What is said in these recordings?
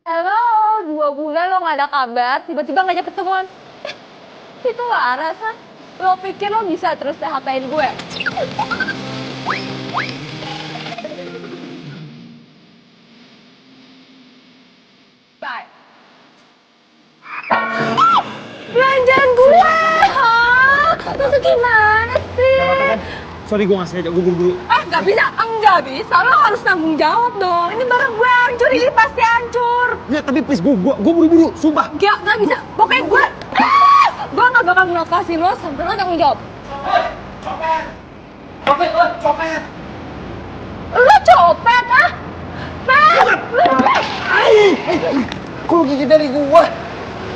Halo, 2 bulan lo gak ada kabar, tiba-tiba ngajak ketemuan. Itu Laras, kan? Lo pikir lo bisa terus PHP-in gue? Bye. Belanjaan gue! Hah? Lo tuh gimana sih? Sorry gue gak sengaja, gue buru-buru. Gak bisa, enggak bisa. Lo harus tanggung jawab dong. Ini barang gue hancur, ini pasti hancur. Ya tapi please, gue buru-buru, sumpah. Gak bisa. Pokoknya gue gak bakal ngelepasin lo sampai lo tanggung jawab. Copet! Lo copet, ah? Pet! Kok lu gigit dari gue?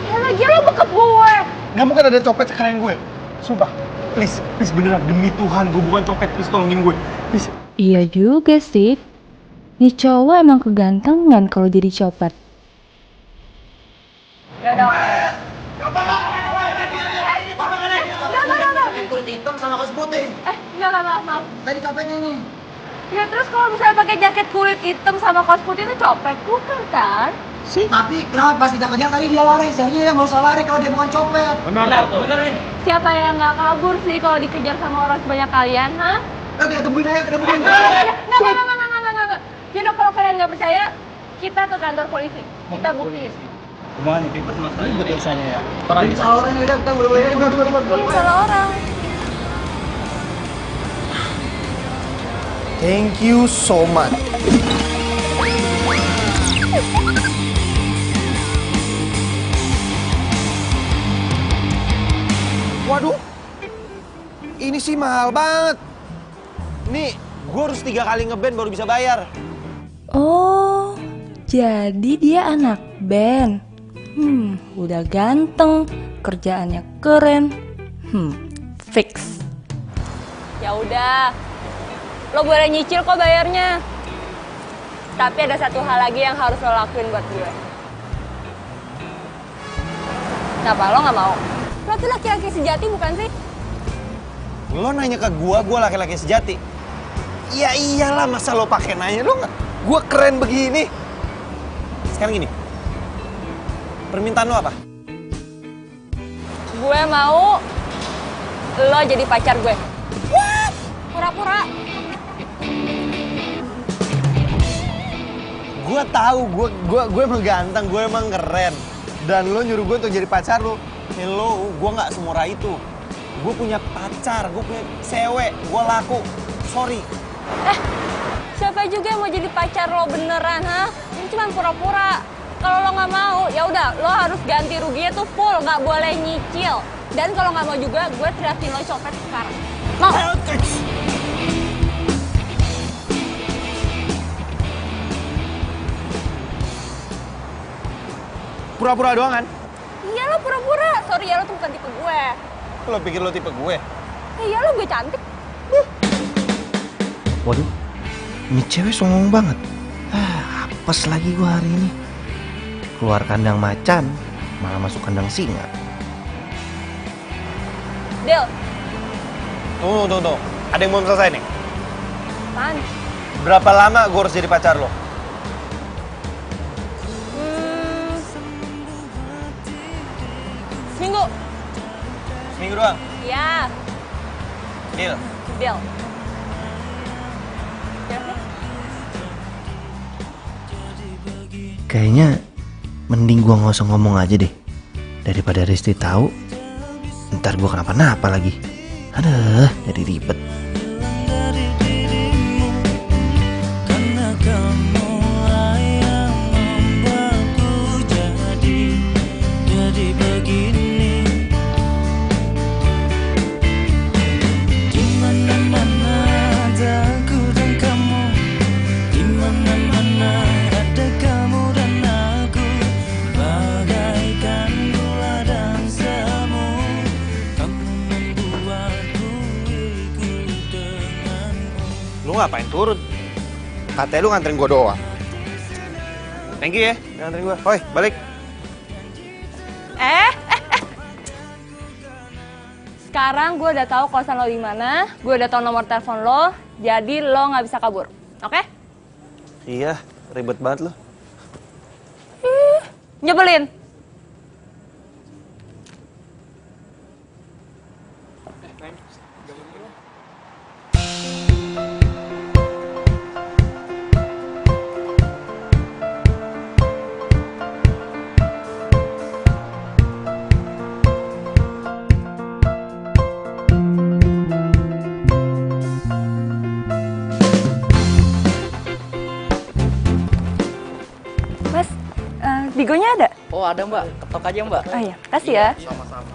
Ya lagi lo bekep gue. Gak mungkin ada copet sekalian gue. Sumpah, please beneran, demi Tuhan, gue bukan copet, please tolongin gue. Please. Iya juga sih. Nih cowok emang kegantengan kalau jadi copet. Yaudah. Kulit hitam sama kaos putih. Enggak, maaf. Tadi copetnya nih. Ya terus kalau misalnya pakai jaket kulit hitam sama kaos putih itu copet, bukan kan? Tapi kenapa pas kita kejar tadi dia lari? Saya nggak usah lari kalau dia bukan copet. Benar nih. Siapa yang nggak kabur sih kalau dikejar sama orang sebanyak kalian, ha? Kita tungguin aja, kita tungguin. Nggak. Jadi kalau kalian nggak percaya, kita ke kantor polisi. Kita buktiin. Gimana nih, ribet mas? Ribet urusannya ya. Jadi salah orang udah kita boleh. Salah orang. Thank you so much. Waduh, ini sih mahal banget. Nih, gue harus 3 kali ngeband baru bisa bayar. Oh, jadi dia anak band. Udah ganteng, kerjaannya keren. Fix. Ya udah, lo boleh nyicil kok bayarnya. Tapi ada satu hal lagi yang harus lo lakuin buat gue. Kenapa lo nggak mau? Lo tuh laki-laki sejati bukan sih? Lo nanya ke gue laki-laki sejati. Ya iyalah, masa lo pakai nanya, lo nggak? Gue keren begini. Sekarang gini, permintaan lo apa? Gue mau lo jadi pacar gue. What? Pura-pura. Gue tahu, gue emang ganteng, gue emang keren. Dan lo nyuruh gue untuk jadi pacar lo. Hello, gue nggak semurah itu. Gue punya pacar, gue punya cewek, gue laku. Sorry. Siapa juga yang mau jadi pacar lo beneran, ha? Ini cuma pura-pura. Kalau lo nggak mau, ya udah, lo harus ganti ruginya tuh full, nggak boleh nyicil. Dan kalau nggak mau juga, gue teriakin lo copet sekarang. Mau? Pura-pura doang kan? Iya lo pura-pura. Sorry ya, lo tuh bukan tipe gue. Lo pikir lo tipe gue? Iya lo gue cantik. Waduh, ini cewek songong banget. Apes lagi gue hari ini. Keluar kandang macan, malah masuk kandang singa. Del, Tunggu. Ada yang belum selesai nih. apaan? Berapa lama gue harus jadi pacar lo? Seminggu. Seminggu doang? Iya, Deal. Del. Ya sih? Kayaknya mending gue nggak usah ngomong aja deh. Daripada Risti tahu, ntar gue kenapa-napa lagi. Aduh, jadi ribet. ngapain turun? Katanya lu nganterin gua doang. Thank you ya, udah nganterin gua. Hoi, balik. Sekarang gue udah tahu kosan lo di mana, gue udah tahu nomor telepon lo, jadi lo nggak bisa kabur, oke? Iya, ribet banget lu. Nyebelin. Mas, Digonya ada? Oh ada mbak, ketok aja mbak. Oh iya, kasih ya. Sama-sama.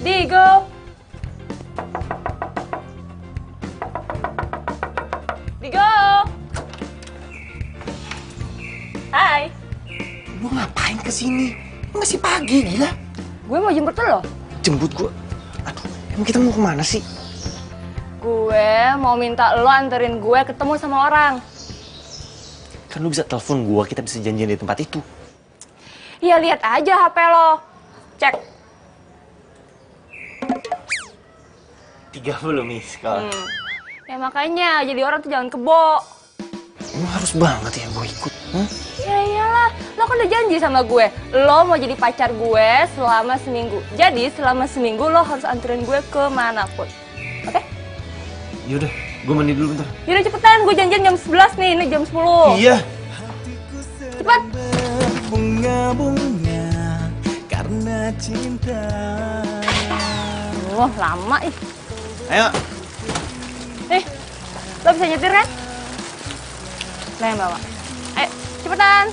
Digo. Digo. Hai. Lu ngapain kesini? Masih pagi, gila. Gue mau jemput lo. Jemput gua. Aduh, emang kita mau kemana sih? Gue mau minta lo anterin gue ketemu sama orang. Kan lu bisa telepon gua, kita bisa janjian di tempat itu. Ya lihat aja HP lo. Cek. 30 miss call. Ya makanya jadi orang tuh jangan kebo. Emang harus banget ya gua ikut? Ya iyalah, lo kan udah janji sama gue. Lo mau jadi pacar gue selama seminggu. Jadi selama seminggu lo harus anterin gue kemanapun. Oke? Yaudah, gua mandi dulu bentar. Yaudah cepetan, gue janjian jam 11 nih, ini jam 10. Iya. Cepet. Bunga-bunga karena cinta. Oh, lama ih. Ayo. Nih, lo bisa nyetir kan? Lo yang bawa. Ayo, cepetan.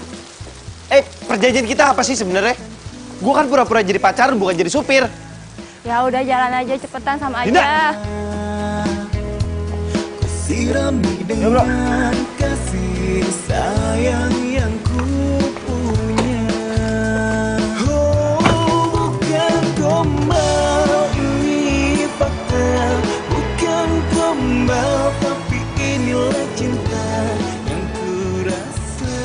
Perjanjian kita apa sih sebenarnya? Gua kan pura-pura jadi pacar, bukan jadi supir. Ya udah jalan aja cepetan sama Dinda. aja. Sirami dengan kasih sayang yang ku punya. Oh, bukan gombal, ini fakta. Bukan gombal, tapi inilah cinta yang ku rasa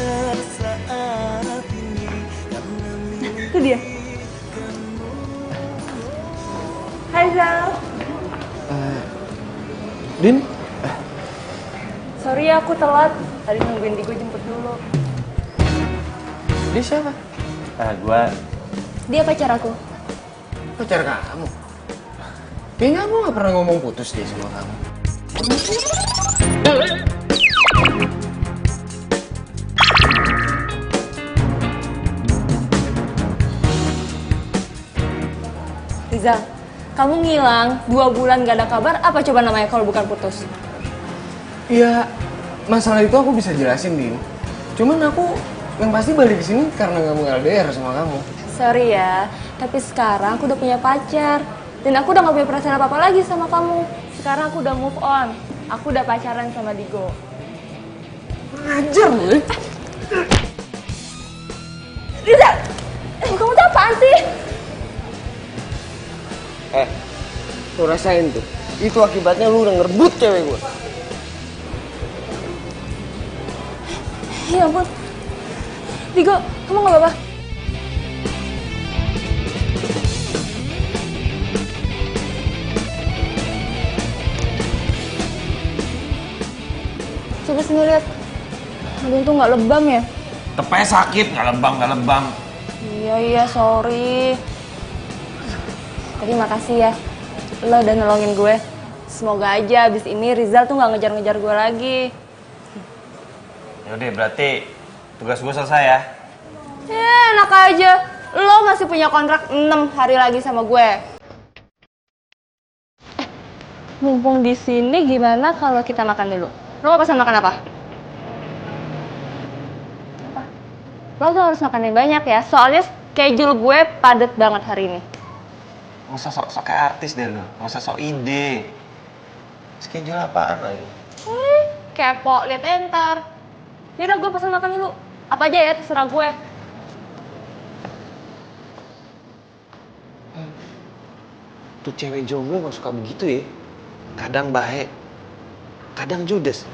saat ini. Karena Itu dia. Hai Zal. Din? Sorry ya aku telat. Tadi nungguin Digo jemput dulu. Dia siapa? Gua Dia pacar aku. pacar kamu. Kayaknya aku gak pernah ngomong putus deh sama kamu. Rizal, kamu ngilang 2 bulan gak ada kabar, apa coba namanya kalau bukan putus? Iya, masalah itu aku bisa jelasin, Din. Cuman aku yang pasti balik ke sini karena gak mau LDR sama kamu. Sorry ya, tapi sekarang aku udah punya pacar. Dan aku udah gak punya perasaan apa-apa lagi sama kamu. Sekarang aku udah move on. Aku udah pacaran sama Digo. Ngajar gue. Rizal, kamu tuh apaan sih? Lu rasain tuh. Itu akibatnya lu udah ngerebut cewek gue. Ya ampun. Digo, kamu gak apa-apa? Coba sini lihat. Aduh tuh nggak lebam ya? Tepanya sakit, nggak lebam. Iya, sorry. Tapi makasih ya. Lo udah nolongin gue. Semoga aja abis ini Rizal tuh nggak ngejar-ngejar gue lagi. Yaudah, berarti tugas gue selesai ya. Enak aja. Lo masih punya kontrak 6 hari lagi sama gue. Mumpung di sini gimana kalau kita makan dulu? Lo mau pesan makan apa? Apa? Lo tuh harus makan yang banyak ya. Soalnya schedule gue padat banget hari ini. Nggak usah sok-sok kayak artis deh lu. Nggak usah sok ide. Schedule apaan lagi? Kepo, liat entar. Yaudah gue pesan makan dulu. Apa aja ya, terserah gue. Tuh cewek jomblo emang suka begitu ya. Kadang baik, kadang judes.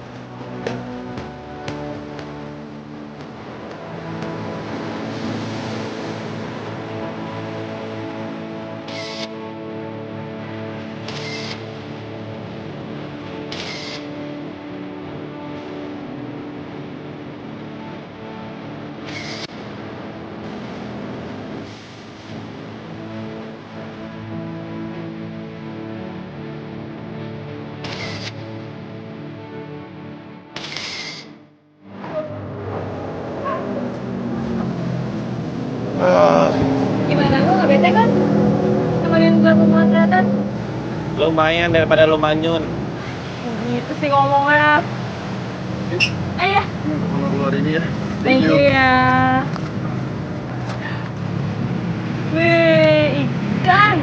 Gimana, lu gak bete kan? Temenin gue pemotretan? Lumayan daripada lu manyun. Gitu sih ngomongnya. Ayo. Keluar ini ya. Thank you ya. Wih, ikan.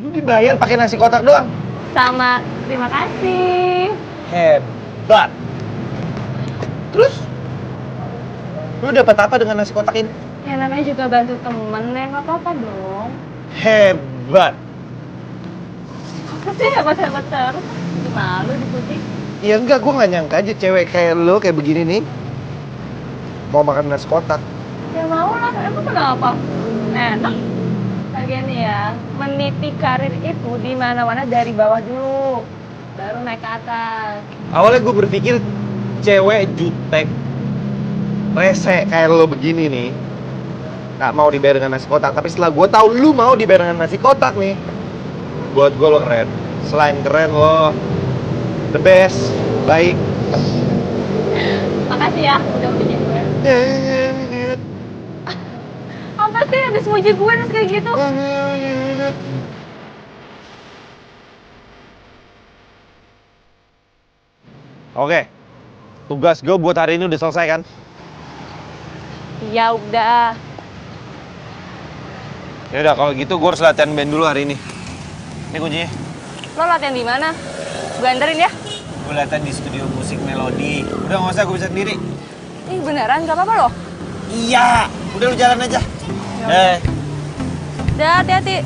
Lu dibayar pakai nasi kotak doang. Sama, terima kasih. Hebat. Terus? Lu dapat apa dengan nasi kotak ini? Ya namanya juga bantu temen, ya nggak apa-apa dong. Hebat. Pasti hebat-hebat terus. Malu dipuji. Ya enggak, gue nggak nyangka aja cewek kayak lu kayak begini nih mau makan nasi kotak. Ya mau lah, emang kenapa? Enak. Lagian nih ya, meniti karir itu di mana-mana dari bawah dulu, baru naik ke atas. Awalnya gue berpikir cewek jutek, rese kayak lo begini nih nggak mau dibayar dengan nasi kotak. Tapi setelah gue tahu lu mau dibayar dengan nasi kotak nih, buat gue lo keren. Selain keren lo the best, baik. Makasih ya, udah puji gue. Apa sih habis muji gue terus kayak gitu? Oke, tugas gue buat hari ini udah selesai kan? Ya udah. Ya udah kalau gitu gue harus latihan band dulu hari ini. Ini kuncinya. Lo latihan di mana? Gue anterin ya. Gue latihan di studio musik Melodi. Udah nggak usah, gue bisa sendiri. Ih beneran gak apa-apa loh. Iya, udah lu jalan aja. Udah hati-hati.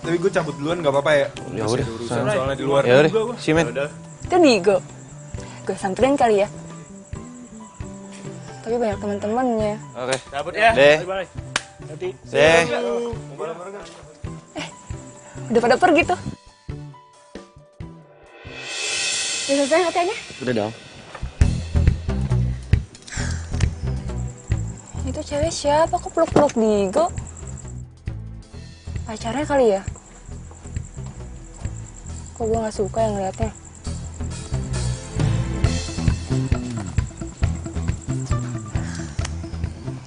Tapi gue cabut duluan nggak apa-apa ya? Ya udah, Soalnya di luar. ya udah, si men. Itu Digo. Gue samperin kali ya. Tapi banyak teman-temannya. Oke. Cabut ya. Deh. Bye. Deh. Udah pada pergi tuh. Udah selesai latihannya? Udah dong. Itu cewek siapa? Kok peluk-peluk Digo? Pacarnya kali ya? Kok gue gak suka yang ngeliatnya?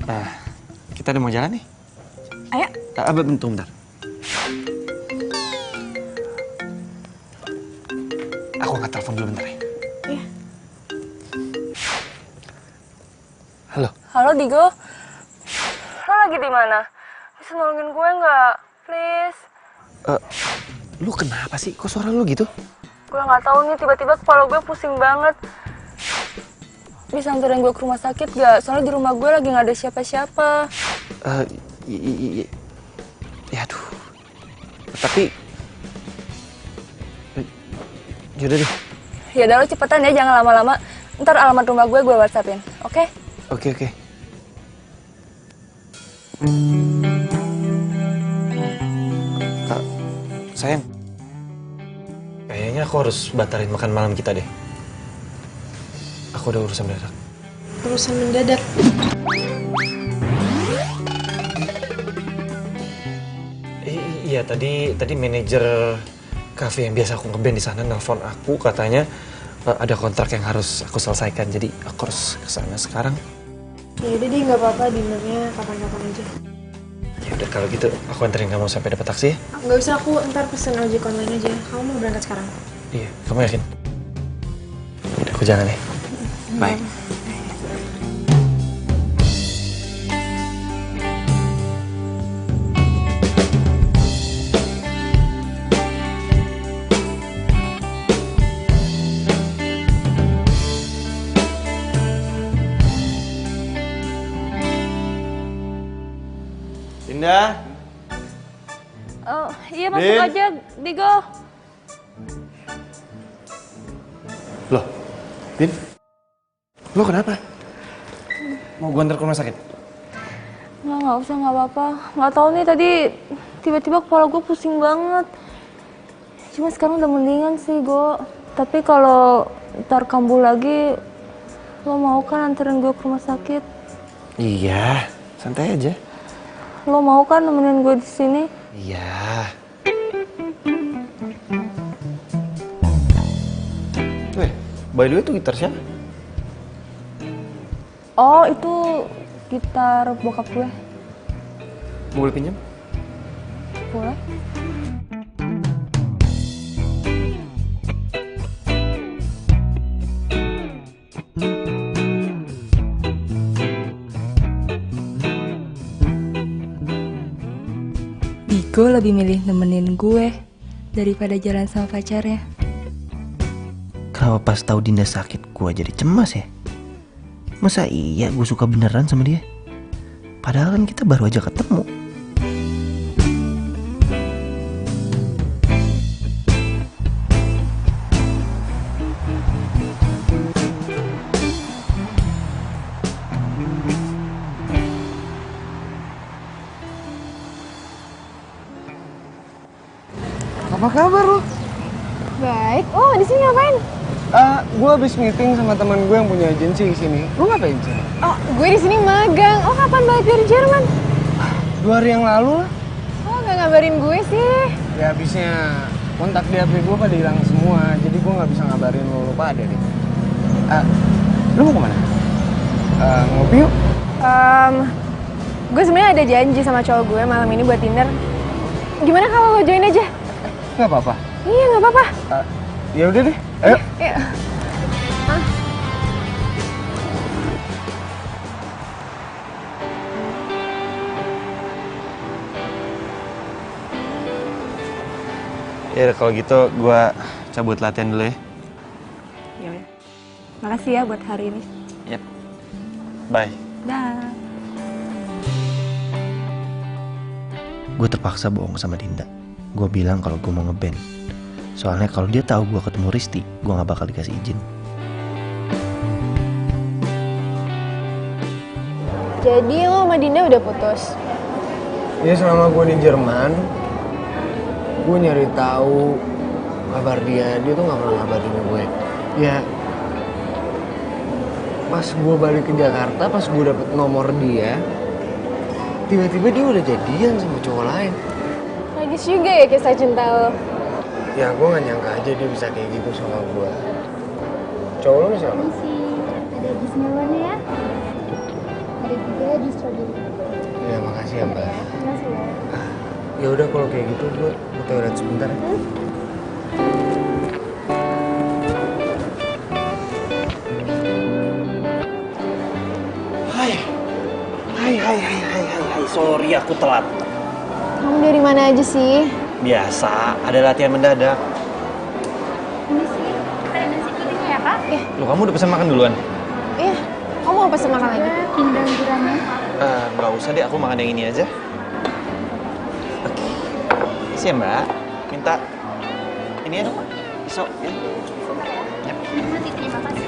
Nah, kita udah mau jalan nih. Ayo. Bentar. Aku angkat telepon dulu bentar ya. Iya. Halo. Halo Digo. Lo lagi di mana? Bisa nolongin gue nggak? Please. Lu kenapa sih? Kok suara lu gitu? Gue nggak tahu nih, tiba-tiba kepala gue pusing banget. Bisa anterin gue ke rumah sakit gak? Soalnya di rumah gue lagi nggak ada siapa-siapa. Ya aduh. Tapi yaudah deh. Ya udah lo cepetan ya, jangan lama-lama. Ntar alamat rumah gue WhatsAppin, oke? Oke. Sayang, kayaknya aku harus batalin makan malam kita deh. Aku udah urusan mendadak. Urusan mendadak? Iya, tadi manajer kafe yang biasa aku ngeband di sana nelpon aku, katanya ada kontrak yang harus aku selesaikan, jadi aku harus kesana sekarang. Ya udah deh, nggak apa-apa, dinernya kapan-kapan aja. Ya udah kalau gitu aku anterin kamu sampai dapat taksi ya. Nggak usah, aku ntar pesen ojek online aja. Kamu mau berangkat sekarang? Iya, kamu yakin? Udah, aku jalan ya. Bye. Dinda. Iya masuk Din. aja, Digo. Loh, Din. Lo kenapa? Mau gue antar ke rumah sakit? Nggak usah, nggak apa-apa. Nggak tahu nih tadi tiba-tiba kepala gue pusing banget. Cuma sekarang udah mendingan sih, Go. Tapi kalau ntar kambuh lagi, lo mau kan anterin gue ke rumah sakit? Iya, santai aja. Lo mau kan nemenin gue di sini? Iya. By the way, itu gitar siapa? Oh, itu gitar bokap gue. Boleh pinjam? Boleh. Digo lebih milih nemenin gue daripada jalan sama pacarnya. Kenapa pas tahu Dinda sakit gue jadi cemas ya? Masa iya gue suka beneran sama dia? Padahal kan kita baru aja ketemu. Apa kabar lo? Baik. Oh, di sini ngapain? Gue habis meeting sama teman gue yang punya agensi di sini. Lu ngapain sih? Oh, gue di sini magang. Oh, kapan balik dari Jerman? 2 hari yang lalu lah. Oh, nggak ngabarin gue sih. Ya habisnya kontak di HP gue pada hilang semua. Jadi gue nggak bisa ngabarin lo pada deh. Lu mau kemana? Ngopi yuk? Gue sebenarnya ada janji sama cowok gue malam ini buat dinner. Gimana kalau lo join aja? Nggak apa-apa. Iya, nggak apa-apa. Ya udah deh. Ayo. Iya. Ya kalau gitu gue cabut latihan dulu ya. Ya udah. Makasih ya buat hari ini. Yep. Bye. Dah. Gue terpaksa bohong sama Dinda. Gue bilang kalau gue mau ngeband. Soalnya kalau dia tahu gue ketemu Risti, gue nggak bakal dikasih izin. Jadi lo sama Dinda udah putus? Ya selama gue di Jerman, gue nyari tahu kabar dia tuh nggak pernah ngabarin gue. Ya, pas gue balik ke Jakarta, pas gue dapet nomor dia, tiba-tiba dia udah jadian sama cowok lain. Tragis juga ya kisah cinta lo. Ya gue nggak nyangka aja dia bisa kayak gitu sama gue. Cowok lo siapa? Ada jus melonnya ya. Ada juga jus strawberry. Ya makasih ya mbak. Makasih ya. Ya udah kalau kayak gitu gue ke toilet sebentar. Hai, sorry aku telat. Kamu dari mana aja sih? Biasa, ada latihan mendadak. Ini sih ada nasi kuning ya kak? Loh, kamu udah pesan makan duluan? Iya. Kamu mau pesen makan lagi? Pindang gurame. Nggak usah deh, aku makan yang ini aja. Oke. Isi ya mbak, minta ini ya dong, pisau ya. Nanti terima kasih.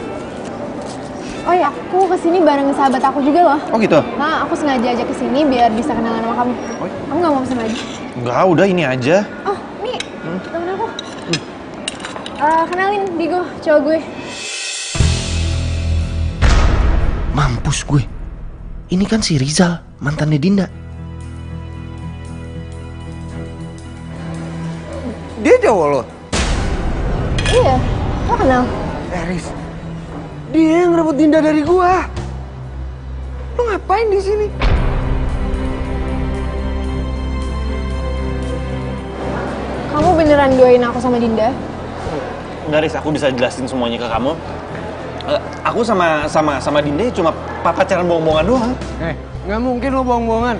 Oh ya, aku kesini bareng sahabat aku juga loh. Oh gitu? Nah, aku sengaja aja kesini biar bisa kenalan sama kamu. Kamu nggak mau pesen lagi? Enggak, udah ini aja. Oh, nih, temen aku. Kenalin, Digo, cowok gue. Mampus gue. Ini kan si Rizal, mantannya Dinda. Dia cowok lo? Iya, lo kenal? Riz, dia yang ngerebut Dinda dari gua. Lo ngapain di sini? Kamu beneran doain aku sama Dinda? Enggak, Riz, aku bisa jelasin semuanya ke kamu. Aku sama Dinda cuma pacaran bohong-bohongan doang. Nggak mungkin lo bohong-bohongan.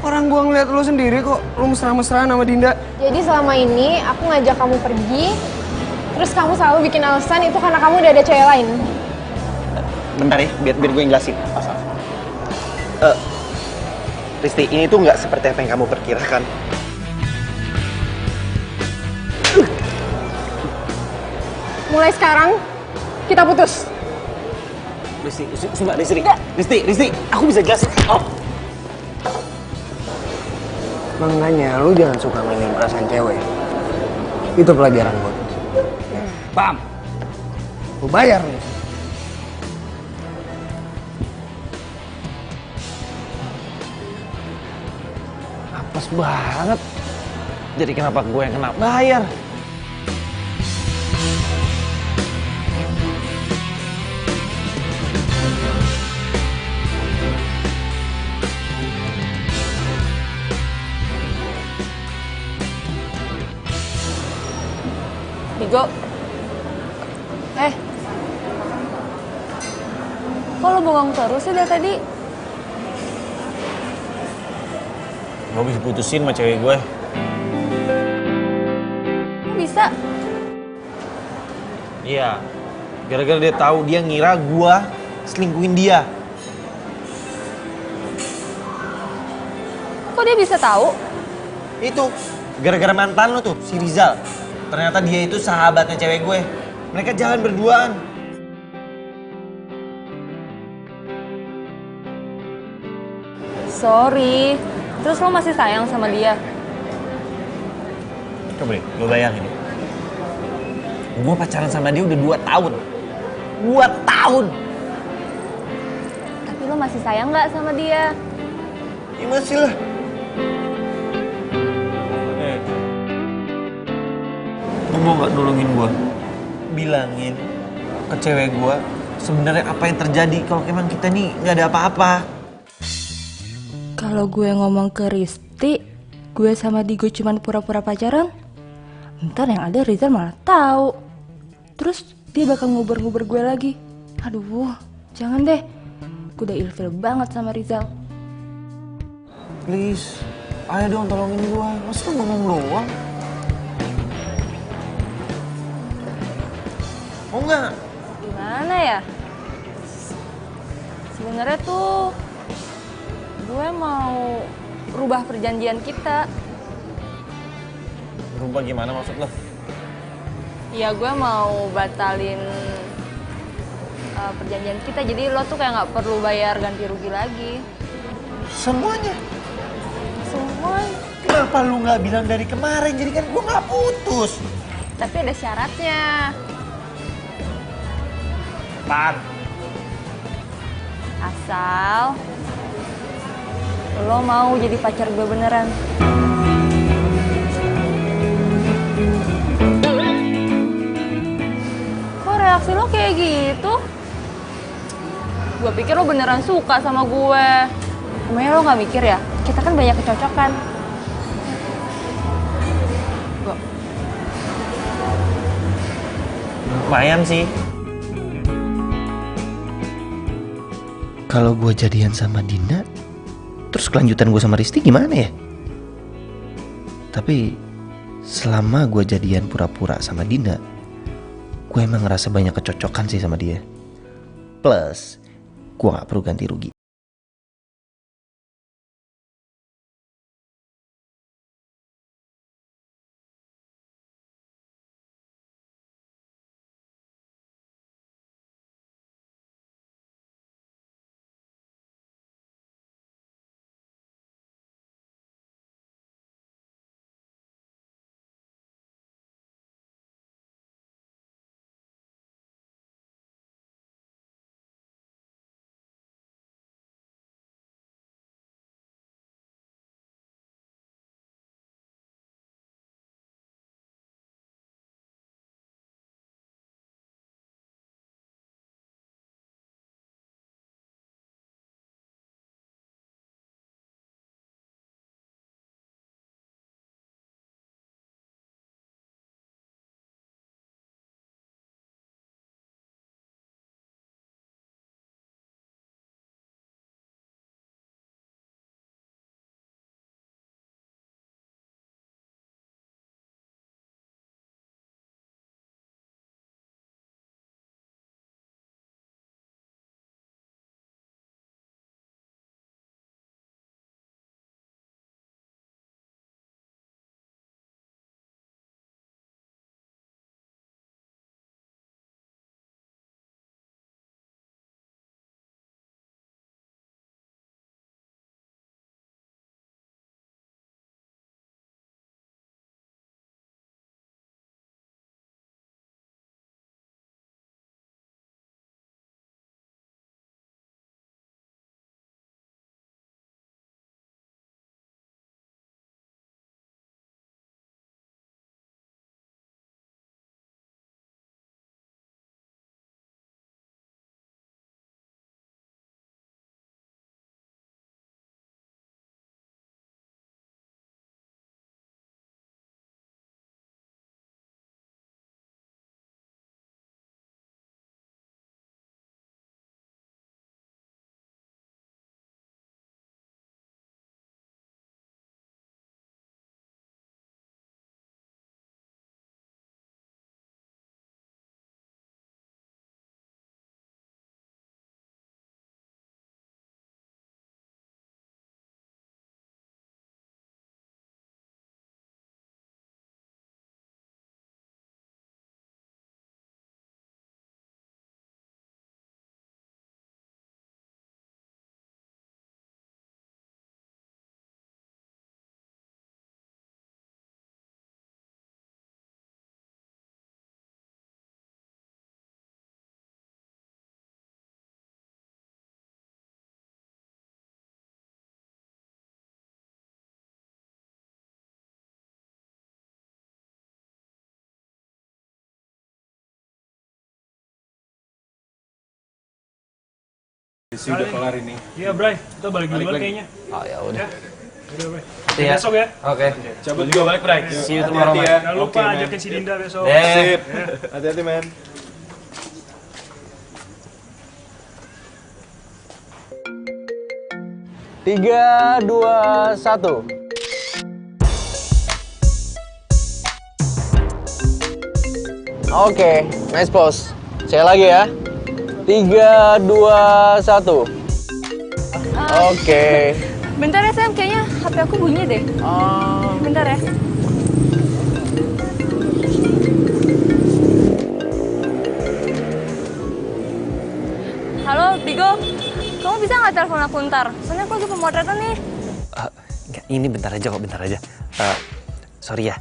Orang gua ngeliat lo sendiri kok, lo mesra-mesraan sama Dinda. Jadi selama ini aku ngajak kamu pergi, terus kamu selalu bikin alasan itu karena kamu udah ada cewek lain. Bentar ya, biar gue yang jelasin. Pasal. Risti, ini tuh nggak seperti apa yang kamu perkirakan. Mulai sekarang, kita putus. Risti, sumpah Risti, aku bisa jelasin. Oh. Makanya lu jangan suka mainin perasaan cewek. Itu pelajaran buat lu. Paham? Lu bayar nih. Apes banget. Jadi kenapa gue yang kena bayar? Digo. Kok lo bengong terus sih dari tadi? Gue habis putusin sama cewek gue. Kok bisa? Iya. Gara-gara dia tahu dia ngira gue selingkuhin dia. Kok dia bisa tahu? Itu gara-gara mantan lo tuh, si Rizal. Ternyata dia itu sahabatnya cewek gue. Mereka jalan berduaan. Sorry. Terus lo masih sayang sama dia? Coba deh, lo bayangin. Gue pacaran sama dia udah 2 tahun. 2 tahun! Tapi lo masih sayang nggak sama dia? Ya masih lah. Lo mau gak nolongin gue? Bilangin ke cewek gue sebenarnya apa yang terjadi kalau emang kita nih nggak ada apa-apa. Kalau gue ngomong ke Risti, gue sama Digo cuman pura-pura pacaran, ntar yang ada Rizal malah tahu. Terus dia bakal nguber-nguber gue lagi. Aduh, jangan deh. Gue udah ilfil banget sama Rizal. Please, ayo dong tolongin gue. Masa lo ngomong doang? Mau nggak? Gimana ya? Sebenarnya tuh gue mau rubah perjanjian kita. Berubah gimana maksud lo? Ya gue mau batalin perjanjian kita. Jadi lo tuh kayak nggak perlu bayar ganti rugi lagi. Semuanya? Semuanya. Kenapa lu nggak bilang dari kemarin? Jadi kan gue nggak putus. Tapi ada syaratnya. Pan. Asal lo mau jadi pacar gue beneran. Kok reaksi lo kayak gitu? Gue pikir lo beneran suka sama gue. Emangnya lo gak mikir ya? Kita kan banyak kecocokan. Lumayan sih. Kalau gue jadian sama Dinda, terus kelanjutan gue sama Risti gimana ya? Tapi selama gue jadian pura-pura sama Dinda, gue emang ngerasa banyak kecocokan sih sama dia. Plus, gue gak perlu ganti rugi. Sudah kelar ini. Iya, Bray. Kita balik duluan kayaknya. Oh ya udah. Udah, Bray. Iya. Besok ya. Oke. Cabut juga balik, Bray. See you tomorrow, man. Jangan lupa Oke, man. ajakin si Dinda besok. Sip. Hati-hati, men. Tiga, dua, satu. Oke, nice pose. Saya lagi ya. 3, 2, 1. Oke. Bentar ya Sam, kayaknya HP aku bunyi deh. Bentar ya. Halo, Tigo. Kamu bisa nggak telepon aku ntar? Soalnya aku lagi pemotretan nih. Enggak, ini bentar aja kok, bentar aja. Sorry ya,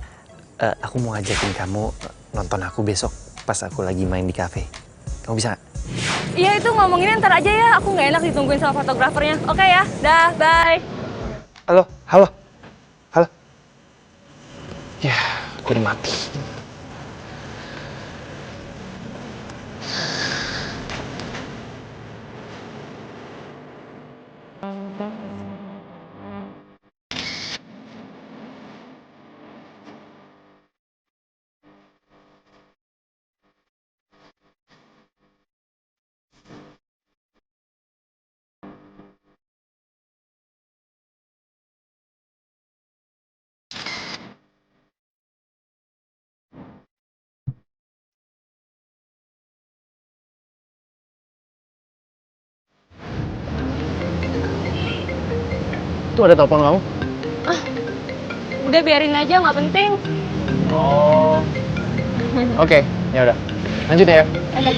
aku mau ngajakin kamu nonton aku besok pas aku lagi main di cafe. Kamu bisa nggak? Iya, itu ngomonginnya ntar aja ya. Aku nggak enak ditungguin sama fotografernya. Oke ya, dah, bye. Halo, halo, halo. Ya, aku udah mati. Tuh ada telepon kamu. Udah biarin aja, nggak penting. Oh. Oke, ya udah. Lanjut ya. Udah.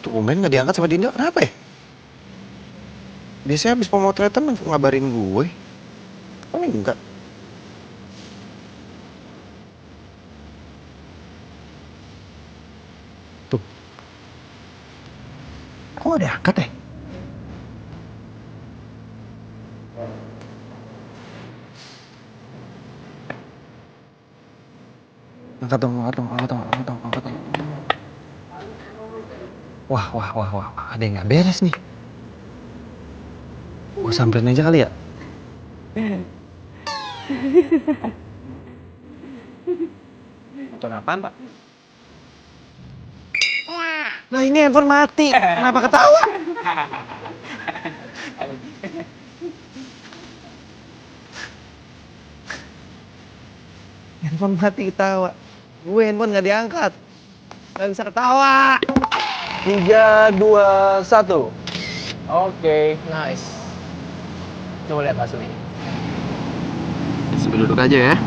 Tumben nggak diangkat sama Dinda, kenapa ya? Biasanya habis pemotretan ngabarin gue. Kok enggak? Tuh. Kok nggak diangkat ya? Angkat dong. Wah, ada yang nggak beres nih. Gue samperin aja kali ya. Nonton apaan, Pak? Nah, ini handphone mati. Kenapa ketawa? Handphone mati ketawa. Gue handphone nggak diangkat. Nggak bisa ketawa. 3, 2, 1. Oke, nice. Coba lihat hasilnya. Sambil duduk aja ya.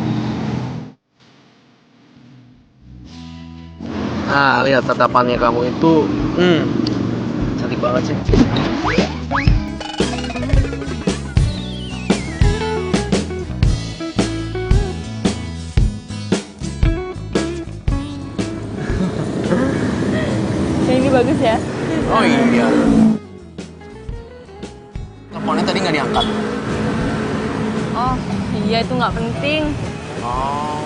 Nah, lihat tatapannya kamu itu, cantik banget sih. Yang ini bagus ya. Oh iya. Teleponnya tadi nggak diangkat. Oh, iya itu nggak penting. Oh.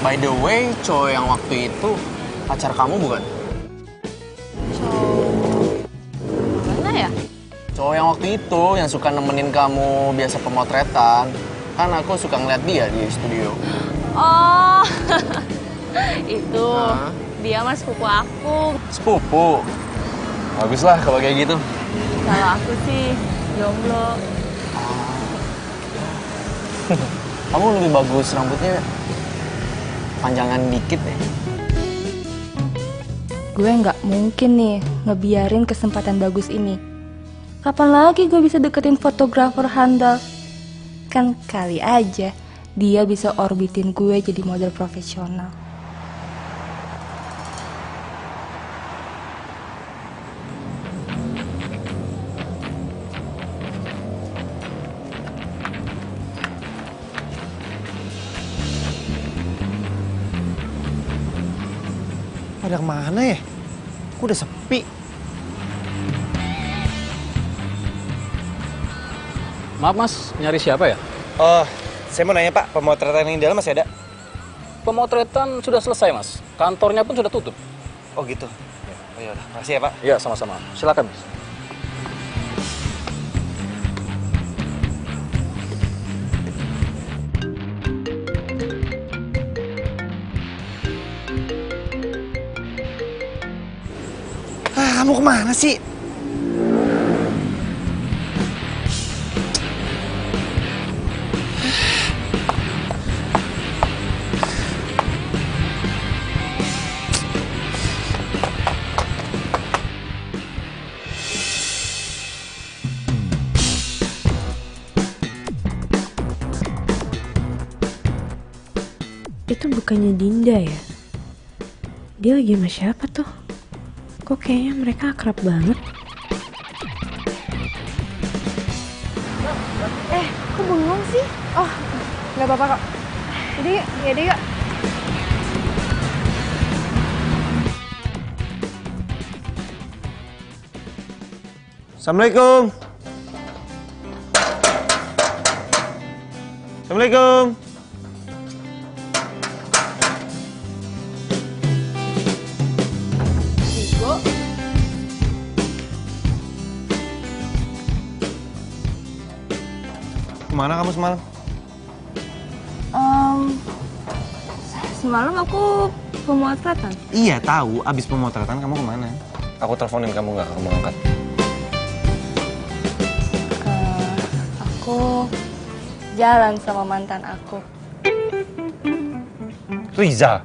By the way, cowok yang waktu itu pacar kamu bukan? Mana ya? Cowok yang waktu itu yang suka nemenin kamu biasa pemotretan. Kan aku suka ngeliat dia di studio. Oh, itu dia mas sepupu aku. Sepupu? Bagus lah kalau kayak gitu. Kalau aku sih jomblo. Kamu lebih bagus rambutnya panjangan dikit deh. Gue nggak mungkin nih ngebiarin kesempatan bagus ini. Kapan lagi gue bisa deketin fotografer handal? Kan kali aja dia bisa orbitin gue jadi model profesional. Pada kemana ya? Kok udah sepi? Maaf mas, nyari siapa ya? Oh, saya mau nanya Pak, pemotretan yang di dalam masih ada? Pemotretan sudah selesai mas, kantornya pun sudah tutup. Oh gitu? Oh ya udah, makasih ya Pak. Iya, sama-sama. Silakan. Kamu kemana sih? Itu bukannya Dinda ya? Dia lagi sama siapa tuh? Kok kayaknya mereka akrab banget? Kok bengong sih? Oh, nggak apa-apa kok. Yaudah yuk. Assalamualaikum. Assalamualaikum. Kemana kamu semalam? Semalam aku pemotretan. Iya tahu, abis pemotretan kamu kemana? Aku teleponin kamu nggak, kamu angkat. Aku jalan sama mantan aku. Riza?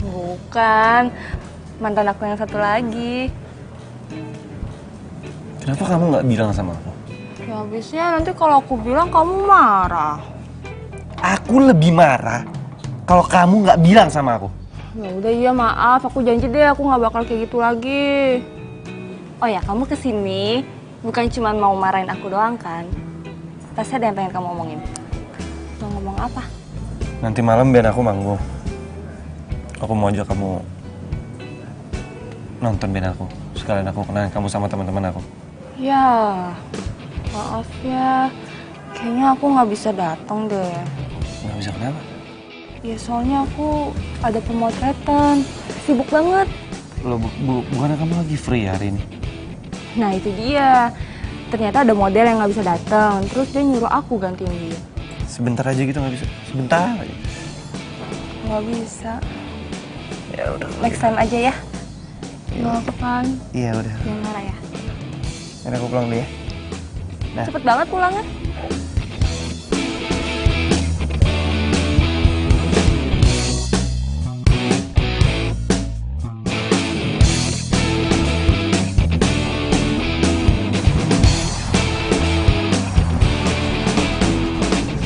Bukan, mantan aku yang satu lagi. Kenapa kamu nggak bilang sama aku? Ya habisnya nanti kalau aku bilang kamu marah. Aku lebih marah kalau kamu nggak bilang sama aku. Ya udah iya maaf, aku janji deh aku nggak bakal kayak gitu lagi. Oh ya, kamu kesini bukan cuma mau marahin aku doang kan? Pasti ada yang pengen kamu omongin. Mau ngomong apa? Nanti malam biar aku manggung. Aku mau ajak kamu nonton band aku. Sekalian aku kenalin kamu sama teman-teman aku. Ya, maaf ya. Kayaknya aku nggak bisa datang deh. Nggak bisa kenapa? Ya soalnya aku ada pemotretan. Sibuk banget. Loh, bukannya kamu lagi free hari ini? Nah itu dia. Ternyata ada model yang nggak bisa datang. Terus dia nyuruh aku gantiin dia. Sebentar aja gitu nggak bisa? Sebentar aja. Nggak bisa. Ya udah. Next time aja ya. Maaf kan? Iya udah. Jangan marah ya. Nanti aku pulang dulu ya. Nah. Cepet banget pulangnya.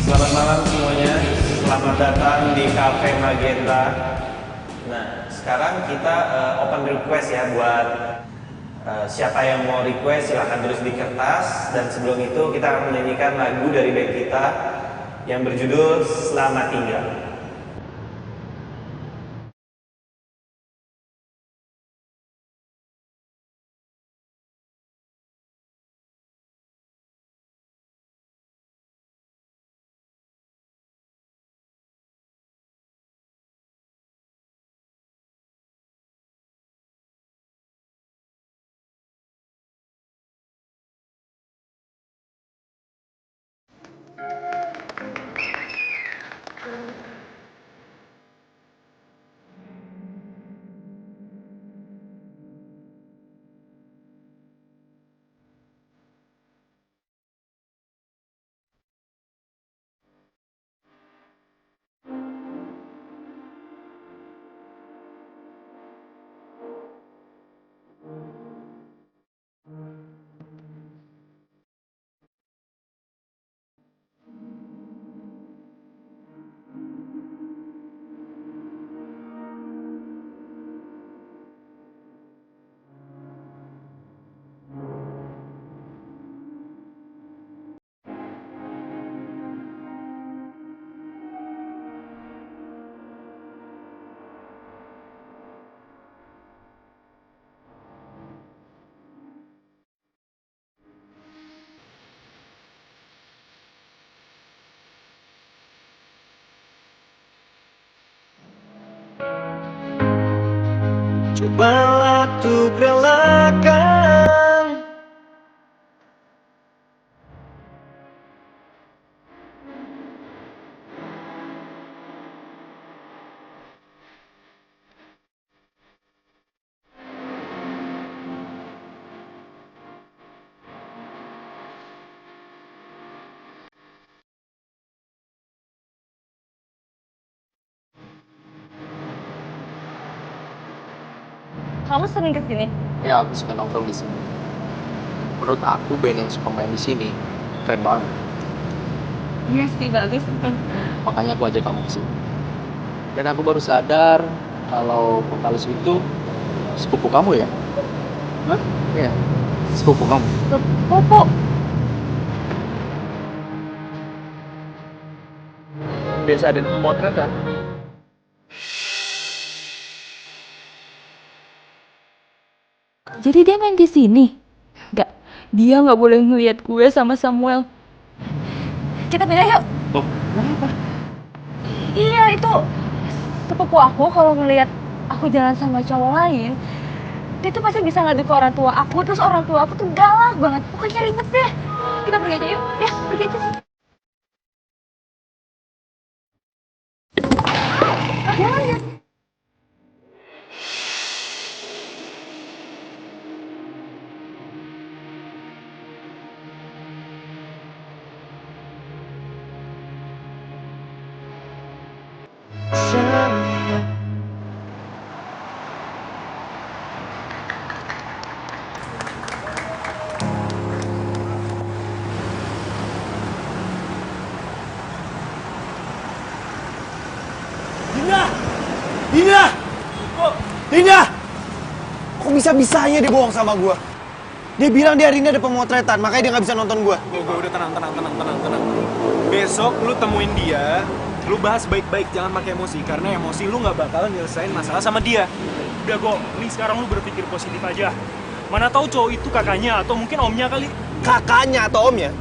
Selamat malam semuanya. Selamat datang di Cafe Magenta. Nah, sekarang kita open request ya buat siapa yang mau request silahkan tulis di kertas. Dan sebelum itu kita akan menyanyikan lagu dari band kita yang berjudul Selamat Tinggal. Cobalah tuh relakan. Kamu sering kesini? Ya, aku suka nongkrong di sini. Menurut aku band yang suka main di sini keren banget. Iya sih, bagus. Makanya aku ajak kamu ke sini. Dan aku baru sadar kalau vokalis itu sepupu kamu ya? Hah? Iya, sepupu kamu. Sepupu? Biasa ada di pemotret kan? Jadi dia main di sini? Nggak, dia nggak boleh ngelihat gue sama Samuel. Kita pindah yuk. Oh, kenapa? Iya, itu sepupu aku kalau ngelihat aku jalan sama cowok lain, dia tuh pasti bisa ngadu ke orang tua aku, terus orang tua aku tuh galak banget. Pokoknya ribet deh. Kita pergi aja yuk. Ya, pergi aja. Jalan ya. Dinda! Kok bisa-bisanya dia bohong sama gua? Dia bilang di hari ini ada pemotretan, makanya dia nggak bisa nonton gua. Gue udah tenang. Besok lu temuin dia, lu bahas baik-baik, jangan pakai emosi. Karena emosi lu nggak bakalan nyelesain masalah sama dia. Udah Go, ini sekarang lu berpikir positif aja. Mana tahu cowok itu kakaknya atau mungkin omnya kali. Kakaknya atau omnya?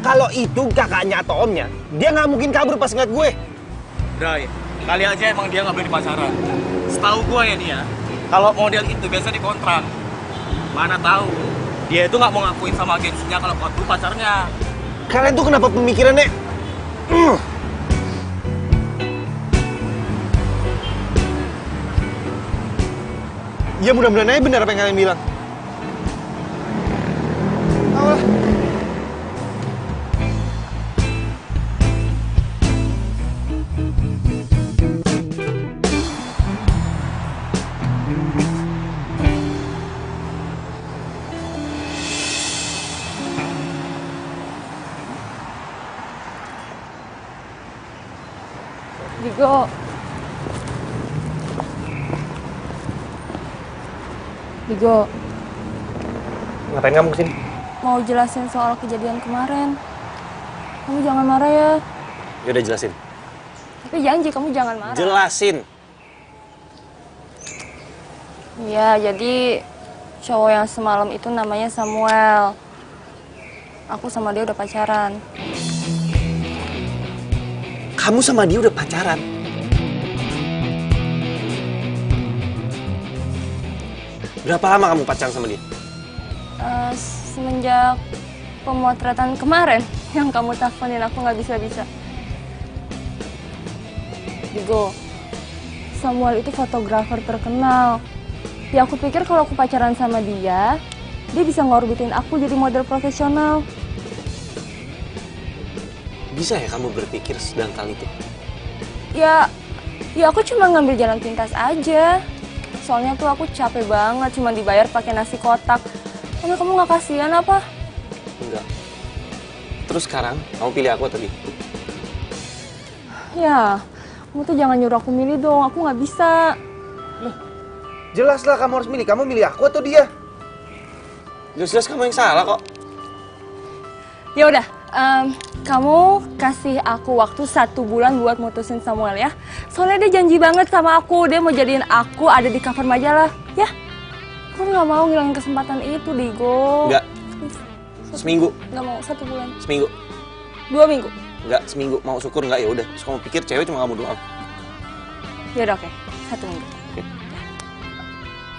Kalau itu kakaknya atau omnya, dia nggak mungkin kabur pas ngeliat gue. Bray, kali aja emang dia nggak boleh pacaran. Setahu gue ya nih ya, kalau model itu biasa dikontrak. Mana tahu, dia itu nggak mau ngakuin sama agensinya kalau aku pacarnya. Kalian tuh kenapa pemikirannya? Ya mudah-mudahan aja benar apa yang kalian bilang. Alah. Digo, Ngapain kamu kesini? mau jelasin soal kejadian kemarin. Kamu jangan marah ya. Ya udah jelasin. Tapi janji kamu jangan marah. Jelasin. Iya, jadi cowok yang semalam itu namanya Samuel. Aku sama dia udah pacaran. Kamu sama dia udah pacaran? Berapa lama kamu pacaran sama dia? Semenjak pemotretan kemarin yang kamu teleponin aku nggak bisa-bisa. Digo, Samuel itu fotografer terkenal. Ya aku pikir kalau aku pacaran sama dia bisa ngorbitin aku jadi model profesional. Bisa ya kamu berpikir sedangkal itu? Ya aku cuma ngambil jalan pintas aja. Soalnya tuh aku capek banget cuma dibayar pakai nasi kotak. Kamu nggak kasihan apa? Enggak. Terus sekarang kamu pilih aku atau dia? Ya, kamu tuh jangan nyuruh aku milih dong. Aku nggak bisa. Loh, jelaslah kamu harus milih. Kamu milih aku atau dia? Jelas-jelas kamu yang salah kok. Ya udah, kamu kasih aku waktu 1 bulan buat mutusin Samuel ya. Soalnya dia janji banget sama aku, dia mau jadiin aku ada di cover majalah, ya. Aku nggak mau ngilangin kesempatan itu, Digo. Enggak. Seminggu. Nggak mau, 1 bulan. Seminggu. 2 minggu. Enggak, seminggu. Mau syukur enggak ya udah. Terus kamu pikir cewek cuma kamu doang. Ya udah, oke. 1 minggu. Oke.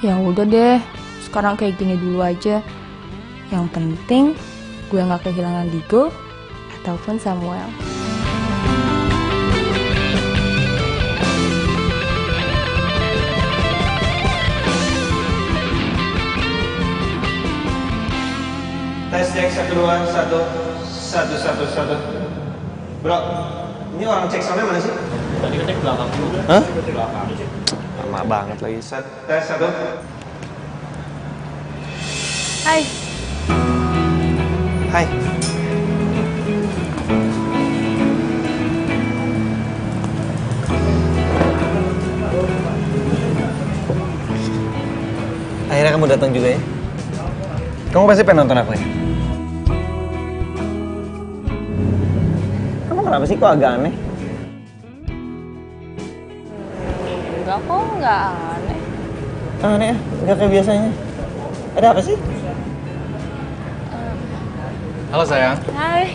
Ya udah deh, sekarang kayak gini dulu aja. Yang penting gue nggak kehilangan Digo ataupun Samuel. Tes cek 1 2 1 1 1 1. Bro, ini orang cek soundnya mana sih? Tadi kan cek belakang juga. Hah? Cek belakang. Lama banget lagi. Tes 1. Hai. Hai. Akhirnya kamu datang juga ya? Kamu pasti pengen nonton aku ya? Kamu kenapa sih kok agak aneh? Enggak kok, nggak aneh. Aneh ya? Nggak kayak biasanya. Ada apa sih? Halo sayang. Hai.